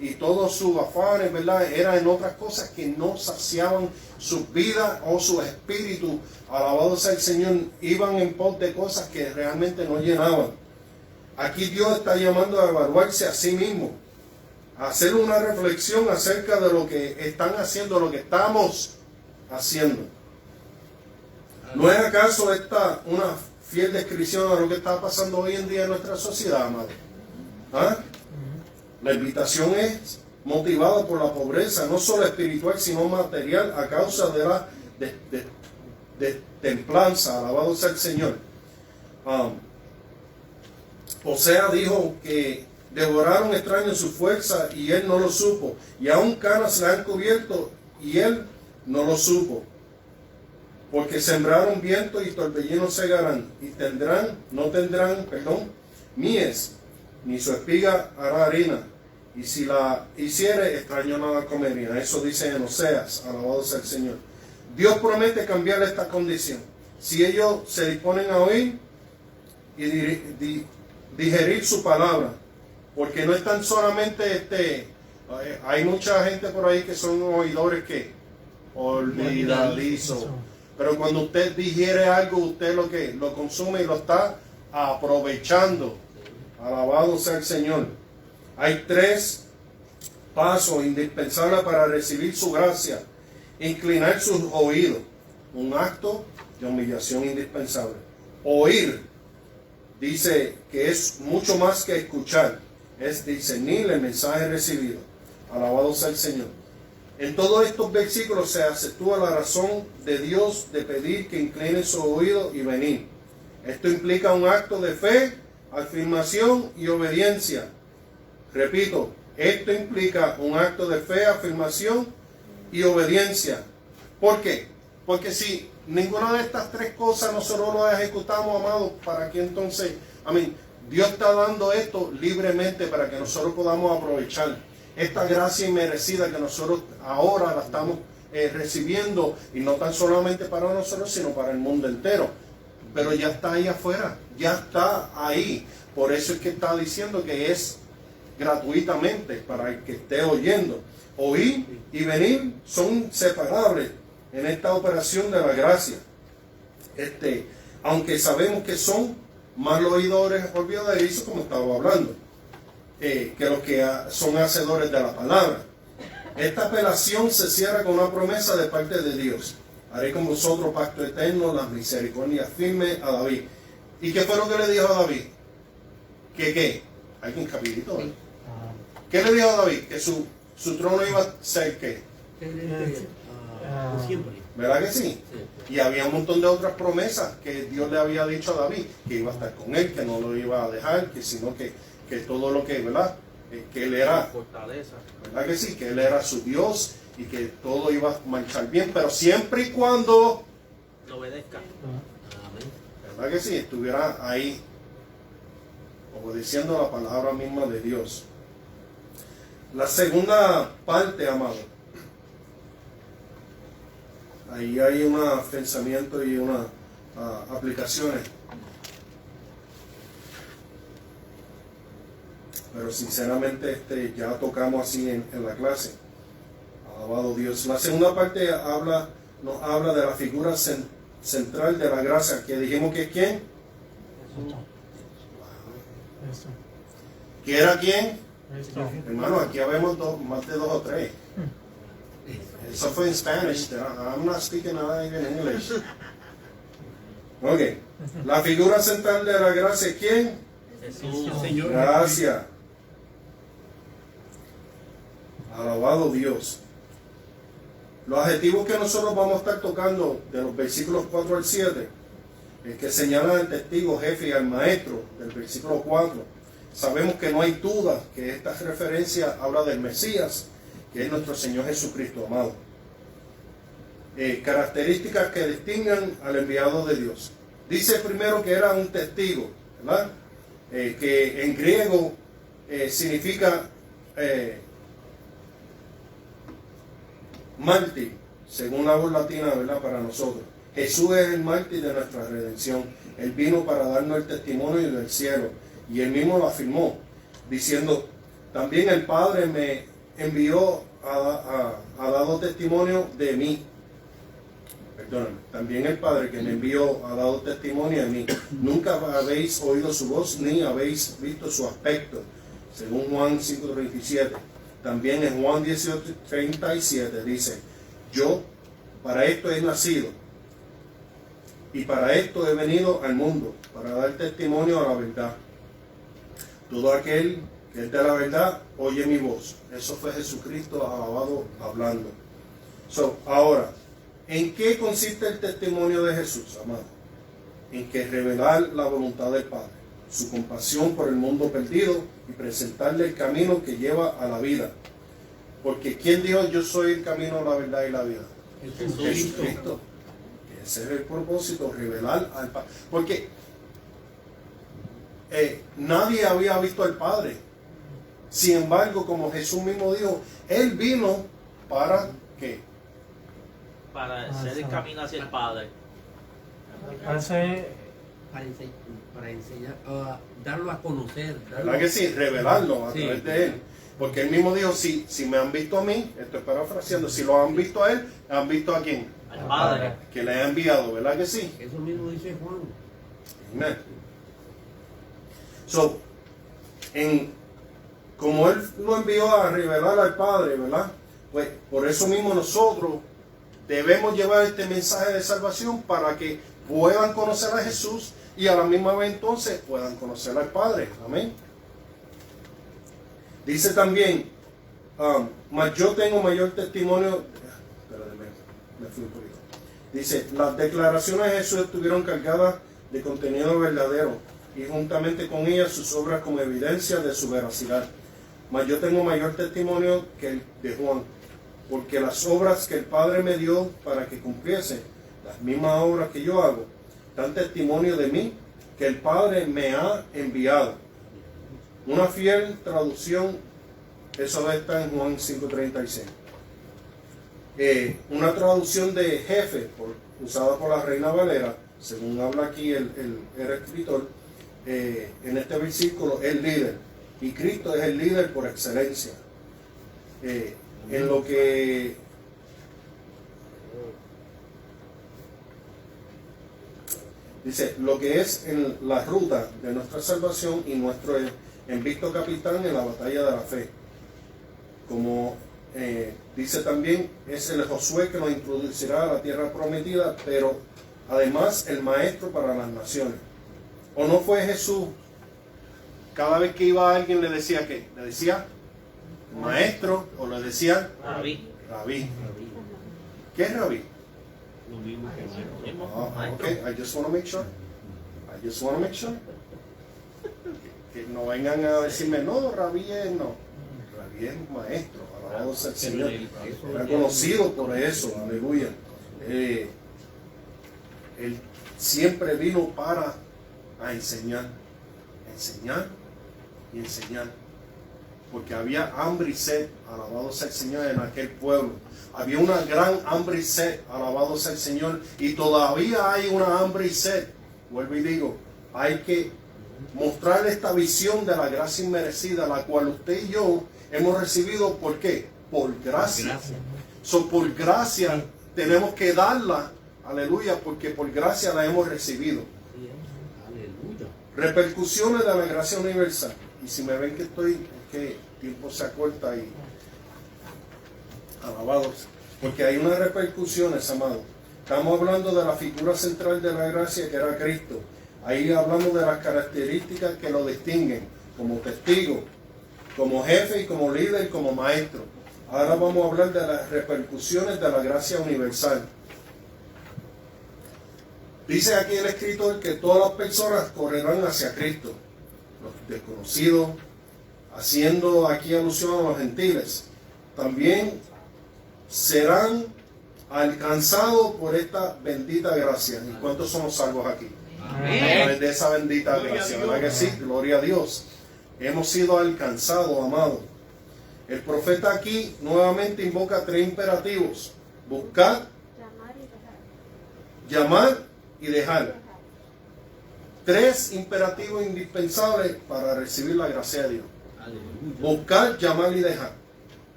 y todos sus afanes, ¿verdad? Era en otras cosas que no saciaban sus vidas o su espíritu, alabado sea el Señor, iban en pos de cosas que realmente no llenaban. Aquí Dios está llamando a evaluarse a sí mismo, a hacer una reflexión acerca de lo que están haciendo, lo que estamos haciendo. ¿No es acaso esta una fiel descripción a lo que está pasando hoy en día en nuestra sociedad, amado? ¿Ah? La invitación es motivada por la pobreza, no solo espiritual, sino material, a causa de la templanza, alabado sea el Señor. Osea dijo que devoraron extraños su fuerza y él no lo supo, y aún canas le han cubierto y él no lo supo. Porque sembraron viento y torbellinos segarán, y no tendrán mies, ni su espiga hará harina, y si la hiciere, extraño nada comería. Eso dice en Oseas, alabado sea el Señor. Dios promete cambiar esta condición, si ellos se disponen a oír y digerir su palabra, porque no es tan solamente hay mucha gente por ahí que son oidores que olvidadizos. Pero cuando usted digiere algo, usted lo consume y lo está aprovechando. Alabado sea el Señor. Hay 3 pasos indispensables para recibir su gracia. Inclinar sus oídos. Un acto de humillación indispensable. Oír. Dice que es mucho más que escuchar. Es discernir el mensaje recibido. Alabado sea el Señor. En todos estos versículos se acentúa la razón de Dios de pedir que incline su oído y venir. Esto implica un acto de fe afirmación y obediencia. Repito, esto implica un acto de fe, afirmación y obediencia. ¿Por qué? Porque si ninguna de estas tres cosas nosotros lo ejecutamos, amados, ¿para qué entonces? Amén. Dios está dando esto libremente para que nosotros podamos aprovechar esta gracia inmerecida que nosotros ahora la estamos recibiendo, y no tan solamente para nosotros, sino para el mundo entero. Pero ya está ahí afuera, ya está ahí. Por eso es que está diciendo que es gratuitamente para el que esté oyendo. Oír y venir son inseparables en esta operación de la gracia. Aunque sabemos que son más los oidores olvidadizos, como estaba hablando, que los que son hacedores de la palabra. Esta apelación se cierra con una promesa de parte de Dios. Haré con vosotros pacto eterno, las misericordias firmes a David. ¿Y qué fue lo que le dijo a David? ¿Que qué? Alguien capítulo. ¿Qué le dijo a David? Que su trono iba a ser ¿qué? Por siempre. ¿Verdad que sí? Y había un montón de otras promesas que Dios le había dicho a David, que iba a estar con él, que no lo iba a dejar, que sino que todo lo que, ¿verdad? Que él era, Fortaleza. ¿verdad que sí? Que él era su Dios y que todo iba a marchar bien, pero siempre y cuando Lo obedezca. ¿verdad que sí? Estuviera ahí obedeciendo la palabra misma de Dios. La segunda parte, amado, ahí hay unos pensamientos y unas aplicaciones, pero sinceramente ya tocamos así en la clase. Alabado Dios. La segunda parte nos habla de la figura central de la gracia, que dijimos que es ¿quién? Eso. ¿Que era quién? Eso. Hermano, aquí habemos más de 2 o 3. Eso fue en Spanish. I'm not speaking even English. Ok. La figura central de la gracia, ¿quién? Jesús. Señor. Gracias. Alabado Dios. Los adjetivos que nosotros vamos a estar tocando de los versículos 4 al 7, el que señala al testigo, jefe y al maestro, del versículo 4, sabemos que no hay duda que esta referencia habla del Mesías, que es nuestro Señor Jesucristo, amado. Características que distingan al enviado de Dios. Dice primero que era un testigo, ¿verdad? Que en griego significa mártir, según la voz latina, ¿verdad? Para nosotros. Jesús es el mártir de nuestra redención. Él vino para darnos el testimonio del cielo, y él mismo lo afirmó, diciendo: también el Padre me envió, ha dado testimonio de mí. Perdóname, también el Padre que me envió ha dado testimonio de mí. Nunca habéis oído su voz ni habéis visto su aspecto, según Juan 5:37. También en Juan 18:37 dice: yo para esto he nacido y para esto he venido al mundo, para dar testimonio a la verdad. Todo aquel que es de la verdad oye mi voz. Eso fue Jesucristo alabado hablando. Ahora, ¿en qué consiste el testimonio de Jesús, amado? En que revelar la voluntad del Padre, su compasión por el mundo perdido y presentarle el camino que lleva a la vida. Porque ¿quién dijo yo soy el camino, la verdad y la vida? Jesucristo. Ese es el propósito, revelar al Padre. Porque nadie había visto al Padre. Sin embargo, como Jesús mismo dijo, Él vino para ¿qué? Para hacer el camino hacia el Padre. Hace Para enseñar, darlo a conocer. ¿Verdad que sí? Revelarlo a Sí. través de Él. Porque Él mismo dijo, si me han visto a mí, estoy parafraseando, si lo han visto a Él, ¿han visto a quién? Al Padre. Que le ha enviado, ¿verdad que sí? Eso mismo dice Juan. Amén. Como Él lo envió a revelar al Padre, ¿verdad? Pues por eso mismo nosotros debemos llevar este mensaje de salvación para que puedan conocer a Jesús y a la misma vez entonces puedan conocer al Padre. Amén. Dice también, mas yo tengo mayor testimonio. Espérate, me fui un poquito. Dice, las declaraciones de Jesús estuvieron cargadas de contenido verdadero, y juntamente con ella sus obras como evidencia de su veracidad. Mas yo tengo mayor testimonio que el de Juan, porque las obras que el Padre me dio para que cumpliese, las mismas obras que yo hago, dan testimonio de mí, que el Padre me ha enviado. Una fiel traducción, eso está en Juan 5:36. Una traducción de jefe, usada por la Reina Valera, según habla aquí el escritor, en este versículo, es líder. Y Cristo es el líder por excelencia. En lo que dice, lo que es en la ruta de nuestra salvación y nuestro envisto capitán en la batalla de la fe. Como dice también, es el Josué que nos introducirá a la tierra prometida, pero además el maestro para las naciones. ¿O no fue Jesús? Cada vez que iba alguien le decía ¿qué? Le decía maestro o le decía Rabí. rabí. ¿Qué es rabí? Lo mismo que maestro. Okay, I just want to make sure. Que no vengan a decirme, no, rabí es no. Rabí es maestro, alabado sea el Señor. Era conocido por eso, aleluya. Él siempre vino para enseñar y enseñar, porque había hambre y sed, alabado sea el Señor, en aquel pueblo. Había una gran hambre y sed, alabado sea el Señor, y todavía hay una hambre y sed. Vuelvo y digo, hay que mostrar esta visión de la gracia inmerecida, la cual usted y yo hemos recibido. ¿Por qué? Por gracia. Por gracia tenemos que darla, aleluya, porque por gracia la hemos recibido. Repercusiones de la gracia universal. Y si me ven que estoy, es que el tiempo se acorta y alabados, porque hay unas repercusiones, amado. Estamos hablando de la figura central de la gracia, que era Cristo. Ahí hablamos de las características que lo distinguen, como testigo, como jefe y como líder, como maestro. Ahora vamos a hablar de las repercusiones de la gracia universal. Dice aquí el escritor que todas las personas correrán hacia Cristo, los desconocidos, haciendo aquí alusión a los gentiles. También serán alcanzados por esta bendita gracia. ¿Y cuántos somos salvos aquí? Amén. A través de esa bendita gracia, ¿verdad que sí? Gloria a Dios. Hemos sido alcanzados, amados. El profeta aquí nuevamente invoca 3 imperativos: buscar, llamar y dejar. 3 imperativos indispensables para recibir la gracia de Dios: buscar, llamar y dejar.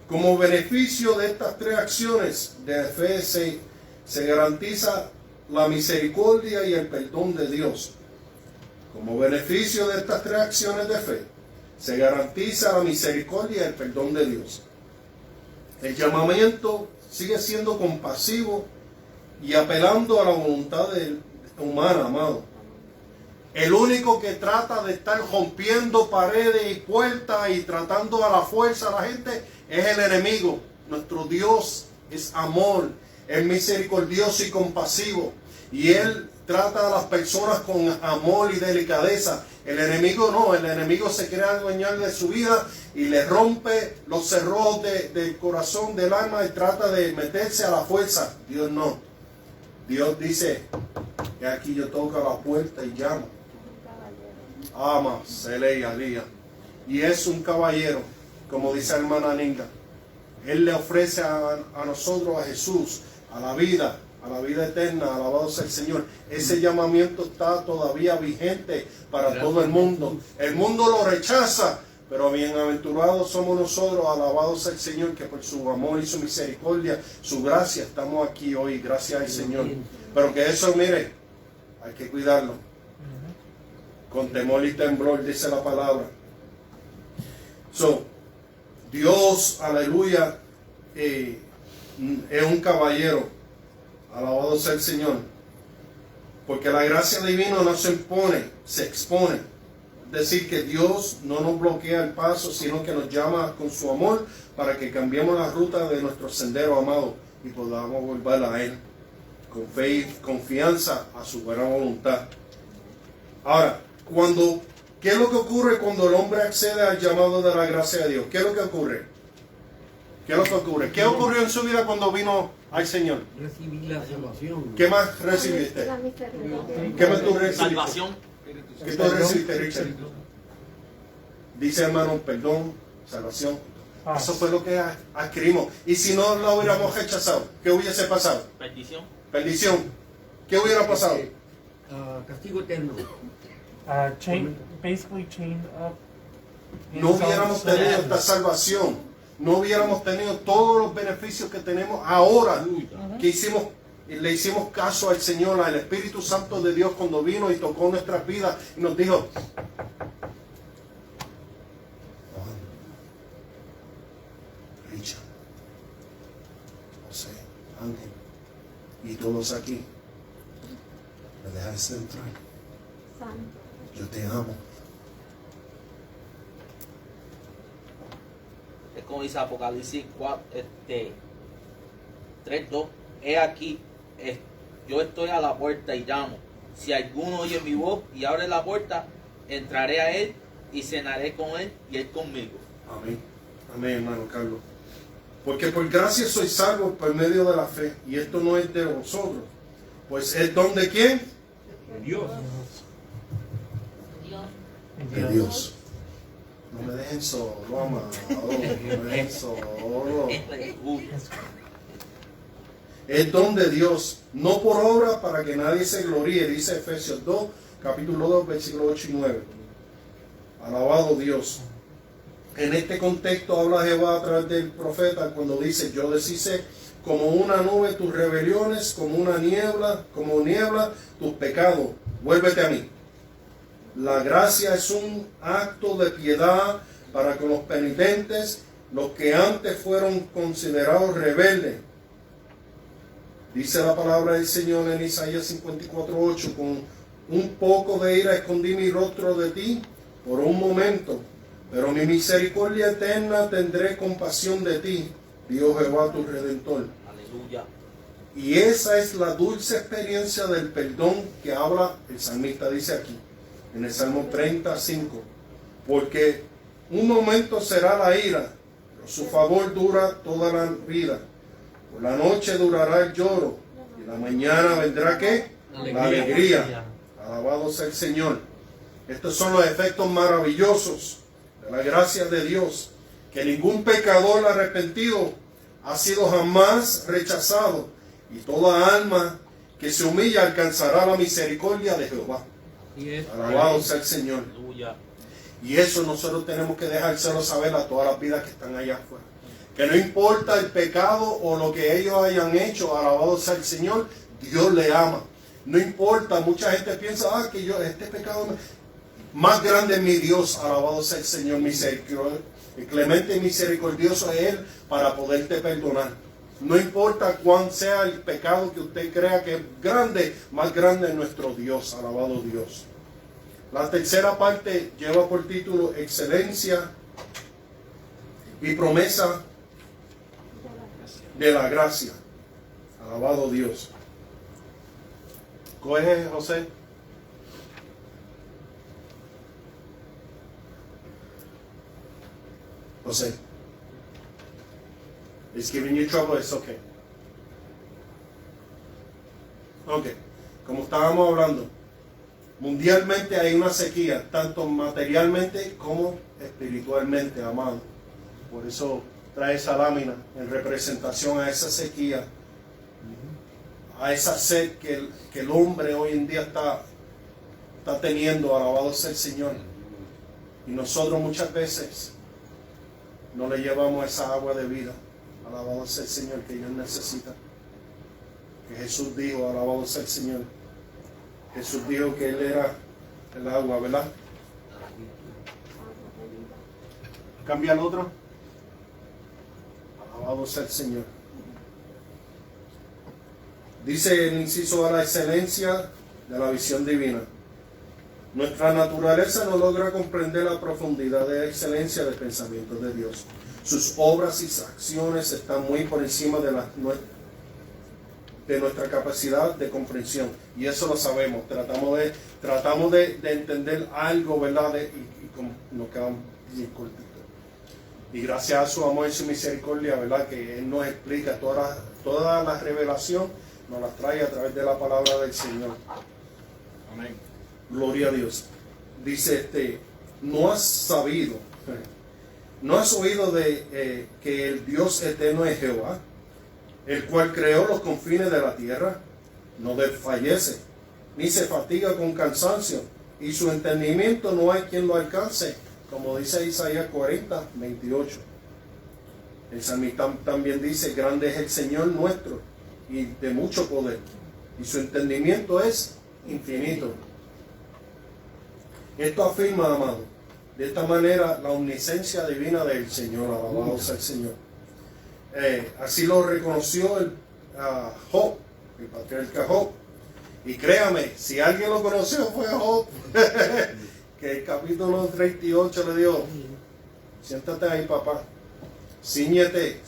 Como beneficio de estas 3 acciones de fe se garantiza la misericordia y el perdón de Dios. Como beneficio de estas 3 acciones de fe se garantiza la misericordia y el perdón de Dios. El llamamiento sigue siendo compasivo y apelando a la voluntad humana, amado. El único que trata de estar rompiendo paredes y puertas y tratando a la fuerza a la gente es el enemigo. Nuestro Dios es amor, es misericordioso y compasivo, y Él trata a las personas con amor y delicadeza. El enemigo no, el enemigo se quiere adueñar de su vida y le rompe los cerrojos del corazón, del alma, y trata de meterse a la fuerza. Dios no. Dios dice que aquí yo toco a la puerta y llamo. Ama, se lee alía. Y es un caballero, como dice la hermana Ninga. Él le ofrece a nosotros, a Jesús, a la vida eterna, alabado sea el Señor. Ese llamamiento está todavía vigente para todo el mundo. El mundo lo rechaza, pero bienaventurados somos nosotros, alabado sea el Señor, que por su amor y su misericordia, su gracia, estamos aquí hoy, gracias al Señor. Pero que eso, mire, hay que cuidarlo. Con temor y temblor, dice la palabra. Dios, aleluya, es un caballero. Alabado sea el Señor. Porque la gracia divina no se impone, se expone. Es decir, que Dios no nos bloquea el paso, sino que nos llama con su amor para que cambiemos la ruta de nuestro sendero, amado, y podamos volver a Él con fe y confianza a su buena voluntad. Ahora, ¿Qué es lo que ocurre cuando el hombre accede al llamado de la gracia de Dios? ¿Qué es lo que ocurre? ¿Qué es lo que ocurre? ¿Qué ocurrió en su vida cuando vino al Señor? Recibí la salvación. ¿Qué más recibiste? La misericordia. ¿Qué más tú recibiste? Salvación. ¿Qué tú recibiste, Richard? Dice, hermano, perdón, salvación. Eso fue lo que adquirimos. Y si no lo hubiéramos rechazado, ¿qué hubiese pasado? Perdición. Perdición. ¿Qué hubiera pasado? Castigo eterno. Basically chained up. in No hubiéramos some tenido sadness. esta salvación. No hubiéramos tenido todos los beneficios que tenemos ahora que le hicimos caso al Señor, al Espíritu Santo de Dios cuando vino y tocó nuestras vidas y nos dijo: Richard, José, Ángel y todos aquí, me dejaste entrar. Santo. Yo te amo. Es como dice Apocalipsis 3:2. He aquí, yo estoy a la puerta y llamo. Si alguno oye mi voz y abre la puerta, entraré a él y cenaré con él y él conmigo. Amén. Amén, hermano Carlos. Porque por gracia soy salvo por medio de la fe. Y esto no es de vosotros. Pues es don de quién? Dios. De Dios. No me dejen solo, amado. No me dejen solo. Es don de Dios, no por obra para que nadie se gloríe, dice Efesios 2, capítulo 2, versículos 8 y 9. Alabado Dios. En este contexto habla Jehová a través del profeta cuando dice: yo deshice como una nube tus rebeliones, como niebla tus pecados. Vuélvete a mí. La gracia es un acto de piedad para con los penitentes, los que antes fueron considerados rebeldes. Dice la palabra del Señor en Isaías 54:8: con un poco de ira escondí mi rostro de ti por un momento, pero mi misericordia eterna tendré compasión de ti, dijo Jehová tu Redentor. Aleluya. Y esa es la dulce experiencia del perdón que habla el salmista, dice aquí, en el Salmo 35. Porque un momento será la ira, pero su favor dura toda la vida. Por la noche durará el lloro, y la mañana vendrá ¿qué? La alegría. Alabado sea el Señor. Estos son los efectos maravillosos de la gracia de Dios, que ningún pecador arrepentido ha sido jamás rechazado, y toda alma que se humilla alcanzará la misericordia de Jehová. Alabado sea el Señor. Aleluya. Y eso nosotros tenemos que dejárselo saber a todas las vidas que están allá afuera. Que no importa el pecado o lo que ellos hayan hecho, alabado sea el Señor, Dios le ama. No importa, mucha gente piensa, que este pecado más grande es mi Dios, alabado sea el Señor, clemente y misericordioso es Él para poderte perdonar. No importa cuán sea el pecado que usted crea que es grande, más grande es nuestro Dios, alabado Dios. La tercera parte lleva por título excelencia y promesa de la gracia. Alabado Dios. Coge, José. José. It's giving you trouble, it's okay. Ok. Como estábamos hablando, mundialmente hay una sequía, tanto materialmente como espiritualmente, amado. Por eso trae esa lámina en representación a esa sequía, a esa sed que el hombre hoy en día está teniendo, alabado sea el Señor. Y nosotros muchas veces no le llevamos esa agua de vida, alabado sea el Señor, que ellos necesitan. Que Jesús dijo, alabado sea el Señor. Jesús dijo que Él era el agua, ¿verdad? Cambia el otro. Alabado sea el Señor. Dice el inciso a la excelencia de la visión divina. Nuestra naturaleza no logra comprender la profundidad de la excelencia del pensamiento de Dios. Sus obras y sus acciones están muy por encima de nuestra capacidad de comprensión. Y eso lo sabemos. Tratamos de tratamos de entender algo, ¿verdad? Y como nos quedamos bien cortitos. Y gracias a su amor y su misericordia, ¿verdad? Que Él nos explica toda la revelación, nos la trae a través de la palabra del Señor. Amén. Gloria a Dios. Dice no has oído que el Dios eterno es Jehová, el cual creó los confines de la tierra, no desfallece, ni se fatiga con cansancio, y su entendimiento no hay quien lo alcance, como dice Isaías 40, 28. El salmista también dice, grande es el Señor nuestro, y de mucho poder, y su entendimiento es infinito. Esto afirma, amado, de esta manera la omnisciencia divina del Señor, alabado sea el Señor. Así lo reconoció Job, el patriarca Job. Y créame, si alguien lo conoció fue Job, que el capítulo 38 le dijo, siéntate ahí, papá, cíñete,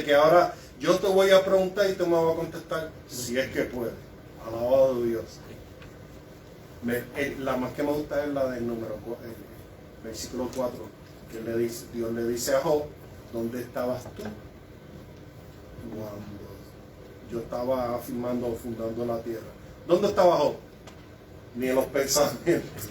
que ahora yo te voy a preguntar y tú me vas a contestar si es que puedes. Alabado Dios. La más que me gusta es la del número 4, versículo 4, que Dios le dice a Job, ¿dónde estabas tú cuando yo estaba afirmando o fundando la tierra? ¿Dónde estaba Job? Ni en los pensamientos.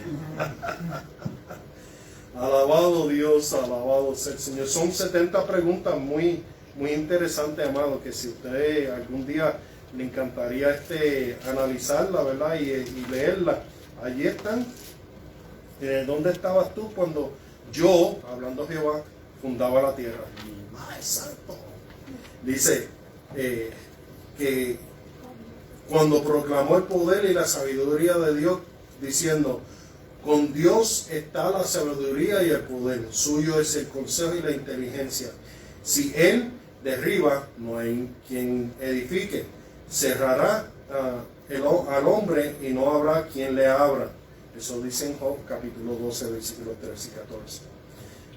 Alabado Dios, alabado sea el Señor. Son 70 preguntas muy interesantes, amado, que si usted algún día le encantaría analizarla, ¿verdad? Y leerla. Allí están. ¿Dónde estabas tú cuando yo, hablando Jehová, fundaba la tierra? Exacto. Dice que cuando proclamó el poder y la sabiduría de Dios, diciendo, con Dios está la sabiduría y el poder, suyo es el consejo y la inteligencia. Si Él derriba, no hay quien edifique. Cerrará al hombre y no habrá quien le abra. Eso dice en Job capítulo 12, versículos 13 y 14.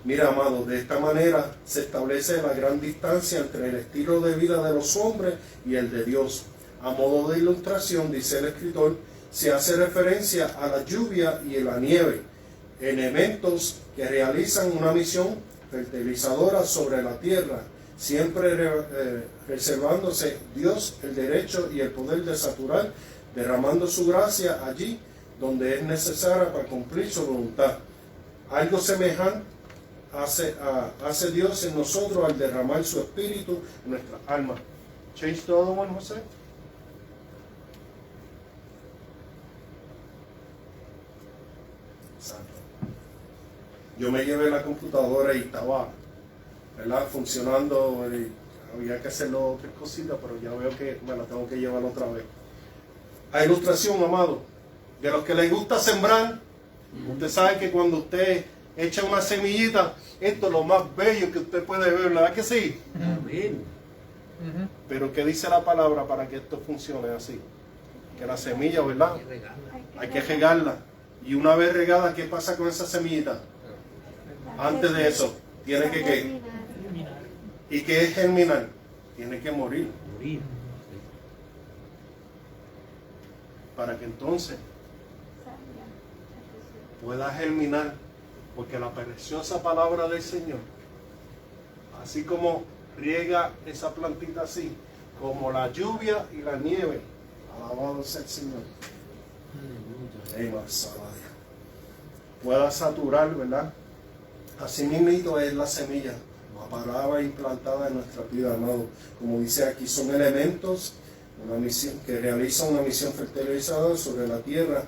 Mira, amado, de esta manera se establece la gran distancia entre el estilo de vida de los hombres y el de Dios. A modo de ilustración, dice el escritor, se hace referencia a la lluvia y la nieve, elementos que realizan una misión fertilizadora sobre la tierra, siempre reservándose Dios el derecho y el poder de saturar, derramando su gracia allí donde es necesaria para cumplir su voluntad. Algo semejante hace Dios en nosotros al derramar su espíritu en nuestra alma. Change the other one, José. Santo. Yo me llevé la computadora y estaba, ¿verdad?, funcionando. Había que hacerlo otras cositas, pero ya veo que me la tengo que llevar otra vez. A ilustración, amado, de los que les gusta sembrar, usted sabe que cuando usted echa una semillita, esto es lo más bello que usted puede ver, ¿verdad que sí? Amén. Pero ¿qué dice la palabra para que esto funcione así? Que la semilla, ¿verdad? Hay que regarla. Y una vez regada, ¿qué pasa con esa semillita? Antes de eso, tiene que ¿qué? ¿Y qué es germinar? Tiene que morir. Para que entonces pueda germinar, porque la preciosa palabra del Señor, así como riega esa plantita así, como la lluvia y la nieve, alabado sea el Señor, pueda saturar, ¿verdad? Así mismo es la semilla, la palabra implantada en nuestra vida, amado. Como dice aquí, son elementos, una misión que realiza una misión fertilizadora sobre la tierra,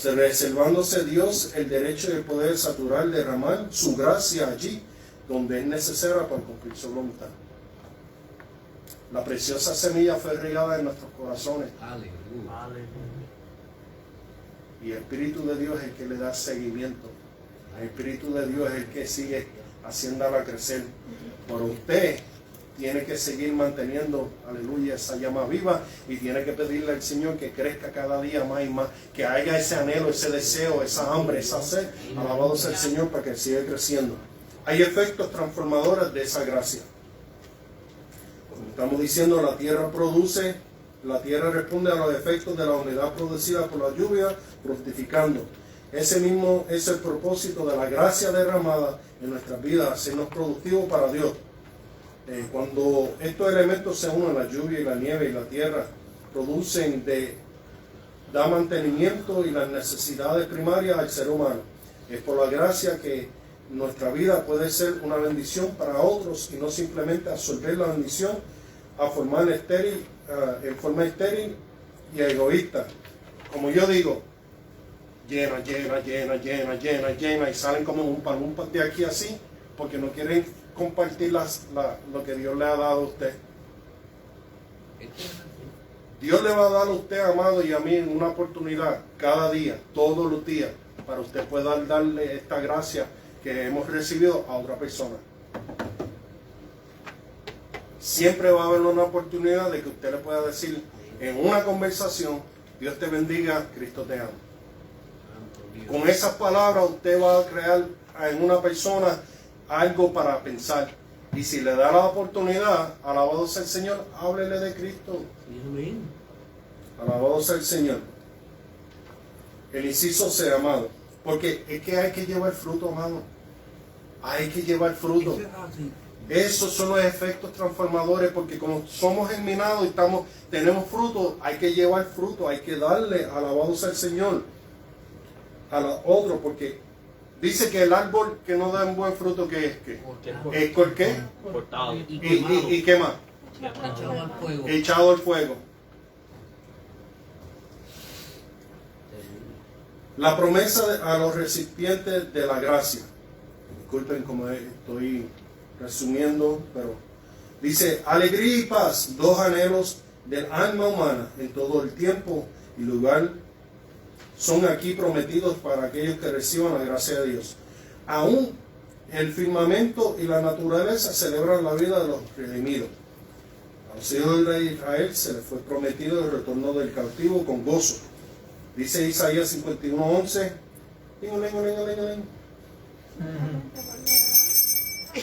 reservándose Dios el derecho y el poder de saturar, derramar su gracia allí donde es necesaria para cumplir su voluntad. La preciosa semilla fue regada en nuestros corazones. Aleluya. Y el Espíritu de Dios es el que le da seguimiento. El Espíritu de Dios es el que sigue haciéndola crecer. Pero usted tiene que seguir manteniendo, aleluya, esa llama viva, y tiene que pedirle al Señor que crezca cada día más y más, que haya ese anhelo, ese deseo, esa hambre, esa sed. Alabado sea el Señor para que siga creciendo. Hay efectos transformadores de esa gracia. Como estamos diciendo, la tierra produce La tierra responde a los efectos de la humedad producida por la lluvia, fructificando. Ese mismo es el propósito de la gracia derramada en nuestras vidas, hacernos productivos para Dios. Cuando estos elementos se unen, la lluvia y la nieve y la tierra, da mantenimiento y las necesidades primarias al ser humano. Es por la gracia que nuestra vida puede ser una bendición para otros y no simplemente absorber la bendición en forma estéril y egoísta. Como yo digo, llena, y salen como un palumpas de aquí así, porque no quieren compartir lo que Dios le ha dado a usted. Dios le va a dar a usted, amado, y a mí una oportunidad cada día, todos los días, para usted pueda darle esta gracia que hemos recibido a otra persona. Siempre va a haber una oportunidad de que usted le pueda decir en una conversación, Dios te bendiga, Cristo te ama. Con esas palabras usted va a crear en una persona algo para pensar. Y si le da la oportunidad, alabado sea el Señor, háblele de Cristo. Alabado sea el Señor. El inciso C, amado. Porque es que hay que llevar fruto, amado. Hay que llevar fruto. Esos son los efectos transformadores, porque como somos germinados y tenemos fruto, hay que llevar fruto, hay que darle, alabado sea el Señor, a los otros, porque dice que el árbol que no da un buen fruto, ¿qué es? ¿Es por qué? Cortado. ¿Y qué más? Echado al fuego. Echado al fuego. La promesa a los recipientes de la gracia. Disculpen como estoy resumiendo, pero dice, alegría y paz, dos anhelos del alma humana en todo el tiempo y lugar, son aquí prometidos para aquellos que reciban la gracia de Dios. Aún el firmamento y la naturaleza celebran la vida de los redimidos. A los hijos de Israel se les fue prometido el retorno del cautivo con gozo. Dice Isaías 51:11.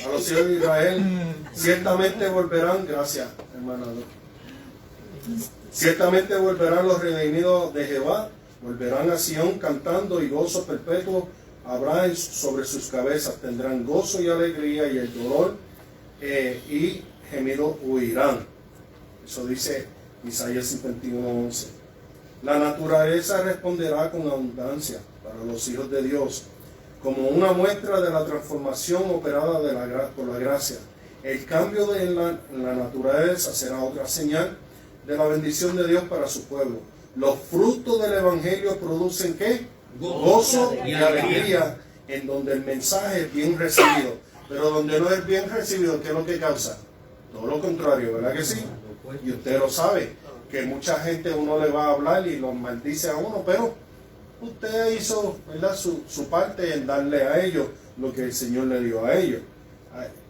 A los hijos de Israel ciertamente volverán, gracias hermana, ciertamente volverán los redimidos de Jehová, volverán a Sión cantando, y gozo perpetuo habrá sobre sus cabezas, tendrán gozo y alegría, y el dolor y gemido huirán. Eso dice Isaías 51:11. La naturaleza responderá con abundancia para los hijos de Dios, como una muestra de la transformación operada por la gracia. El cambio en la naturaleza será otra señal de la bendición de Dios para su pueblo. Los frutos del Evangelio producen ¿qué? Gozo y alegría, en donde el mensaje es bien recibido. Pero donde no es bien recibido, ¿qué es lo que causa? Todo lo contrario, ¿verdad que sí? Y usted lo sabe, que mucha gente uno le va a hablar y lo maldice a uno, pero usted hizo, ¿verdad?, su parte en darle a ellos lo que el Señor le dio a ellos.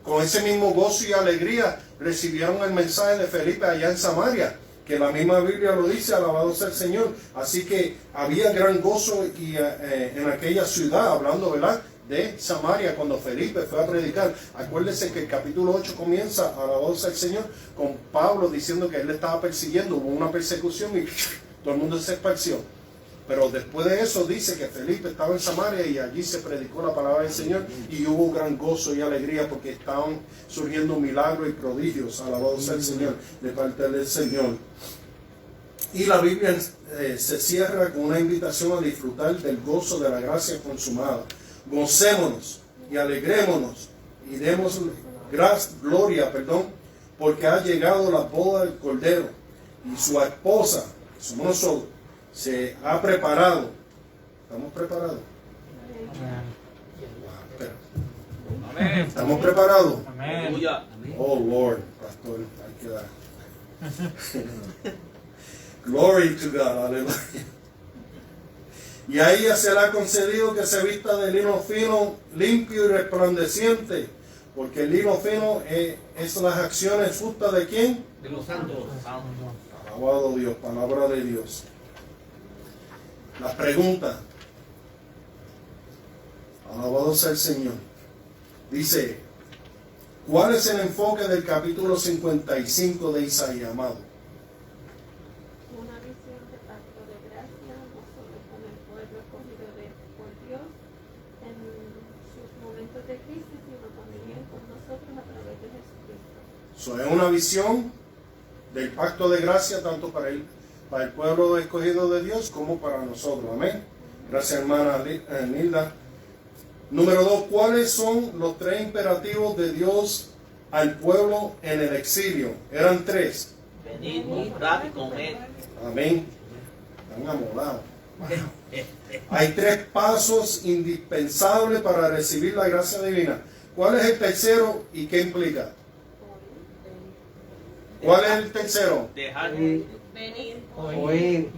Con ese mismo gozo y alegría recibieron el mensaje de Felipe allá en Samaria, que la misma Biblia lo dice, alabado sea el Señor. Así que había gran gozo en aquella ciudad, hablando, ¿verdad?, de Samaria, cuando Felipe fue a predicar. Acuérdense que el capítulo 8 comienza, alabado sea el Señor, con Pablo diciendo que él le estaba persiguiendo, hubo una persecución y todo el mundo se esparció. Pero después de eso dice que Felipe estaba en Samaria y allí se predicó la palabra del Señor y hubo gran gozo y alegría porque estaban surgiendo milagros y prodigios, alabado sea el Señor, de parte del Señor. Y la Biblia se cierra con una invitación a disfrutar del gozo de la gracia consumada. Gocémonos y alegrémonos y demos gloria, porque ha llegado la boda del Cordero y su esposa, que somos nosotros, se ha preparado. ¿Estamos preparados? Amén. ¿Estamos preparados? Aleluya. Oh Lord, pastor, hay que dar. Glory to God, aleluya. Y a ella se le ha concedido que se vista de lino fino, limpio y resplandeciente, porque el lino fino es las acciones justas de ¿quién? De los santos. Alabado Dios, palabra de Dios. La pregunta, alabado sea el Señor, dice, ¿cuál es el enfoque del capítulo 55 de Isaías, amado? So, es una visión del pacto de gracia tanto para el pueblo escogido de Dios como para nosotros. Amén. Gracias, hermana Nilda. Número 2, ¿cuáles son los 3 imperativos de Dios al pueblo en el exilio? Eran 3. Venid, comprar y comer. Amén. Están amolados. Hay 3 pasos indispensables para recibir la gracia divina. ¿Cuál es el tercero y qué implica? ¿Cuál es el tercero? Dejar Venid. Oír.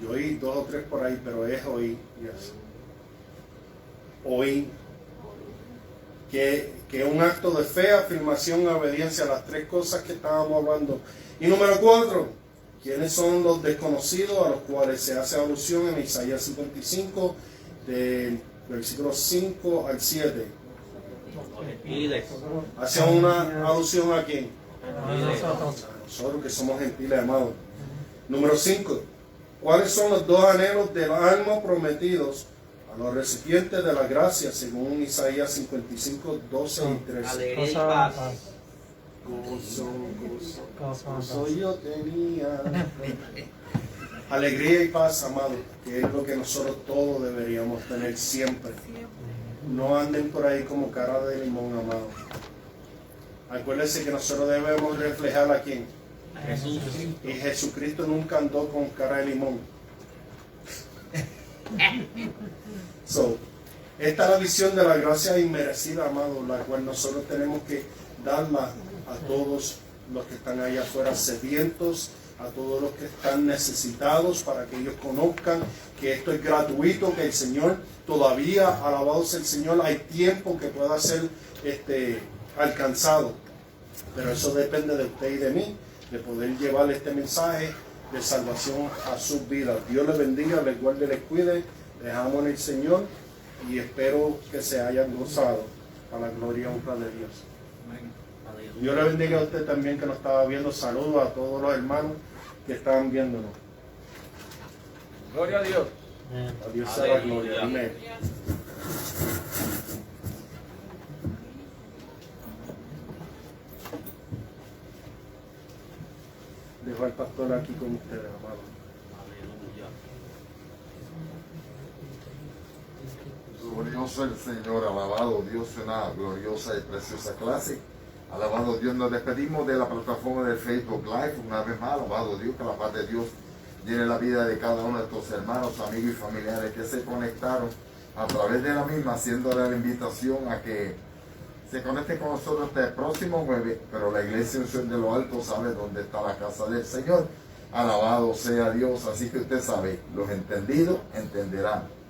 Yo oí 2 o 3 por ahí, pero es oír. Yes. Oír. Que es un acto de fe, afirmación, obediencia a las 3 cosas que estábamos hablando. Y número 4, ¿quiénes son los desconocidos a los cuales se hace alusión en Isaías 55, del versículo 5 al 7? los gentiles. ¿Hace una alusión a quién? Nosotros. Nosotros que somos gentiles, amados. Número 5. ¿Cuáles son los 2 anhelos del alma prometidos a los recipientes de la gracia según Isaías 55, 12 y 13? Alegría y paz. Gozo yo tenía. Alegría y paz, amado, que es lo que nosotros todos deberíamos tener siempre. No anden por ahí como cara de limón, amado. Acuérdense que nosotros debemos reflejar a quién. Jesús. Y Jesucristo nunca andó con cara de limón. So, esta es la visión de la gracia inmerecida, amado, la cual nosotros tenemos que darla a todos los que están allá afuera sedientos, a todos los que están necesitados, para que ellos conozcan que esto es gratuito, que el Señor todavía, alabado sea el Señor, hay tiempo que pueda ser alcanzado. Pero eso depende de usted y de mí, de poder llevar este mensaje de salvación a sus vidas. Dios les bendiga, les guarde, les cuide. Les amo en el Señor y espero que se hayan gozado a la gloria y honra de Dios. Dios le bendiga a usted también que nos estaba viendo. Saludos a todos los hermanos que estaban viéndonos. Gloria a Dios. A Dios sea la gloria. Amén. Dejo al pastor aquí con ustedes, amados. Glorioso el Señor, alabado Dios, una gloriosa y preciosa clase. Alabado Dios, nos despedimos de la plataforma de Facebook Live una vez más. Alabado Dios, que la paz de Dios llene la vida de cada uno de estos hermanos, amigos y familiares que se conectaron a través de la misma, haciéndole la invitación a que se conecten con nosotros este próximo jueves. Pero la iglesia en Sion de lo Alto sabe dónde está la casa del Señor. Alabado sea Dios, así que usted sabe, los entendidos entenderán.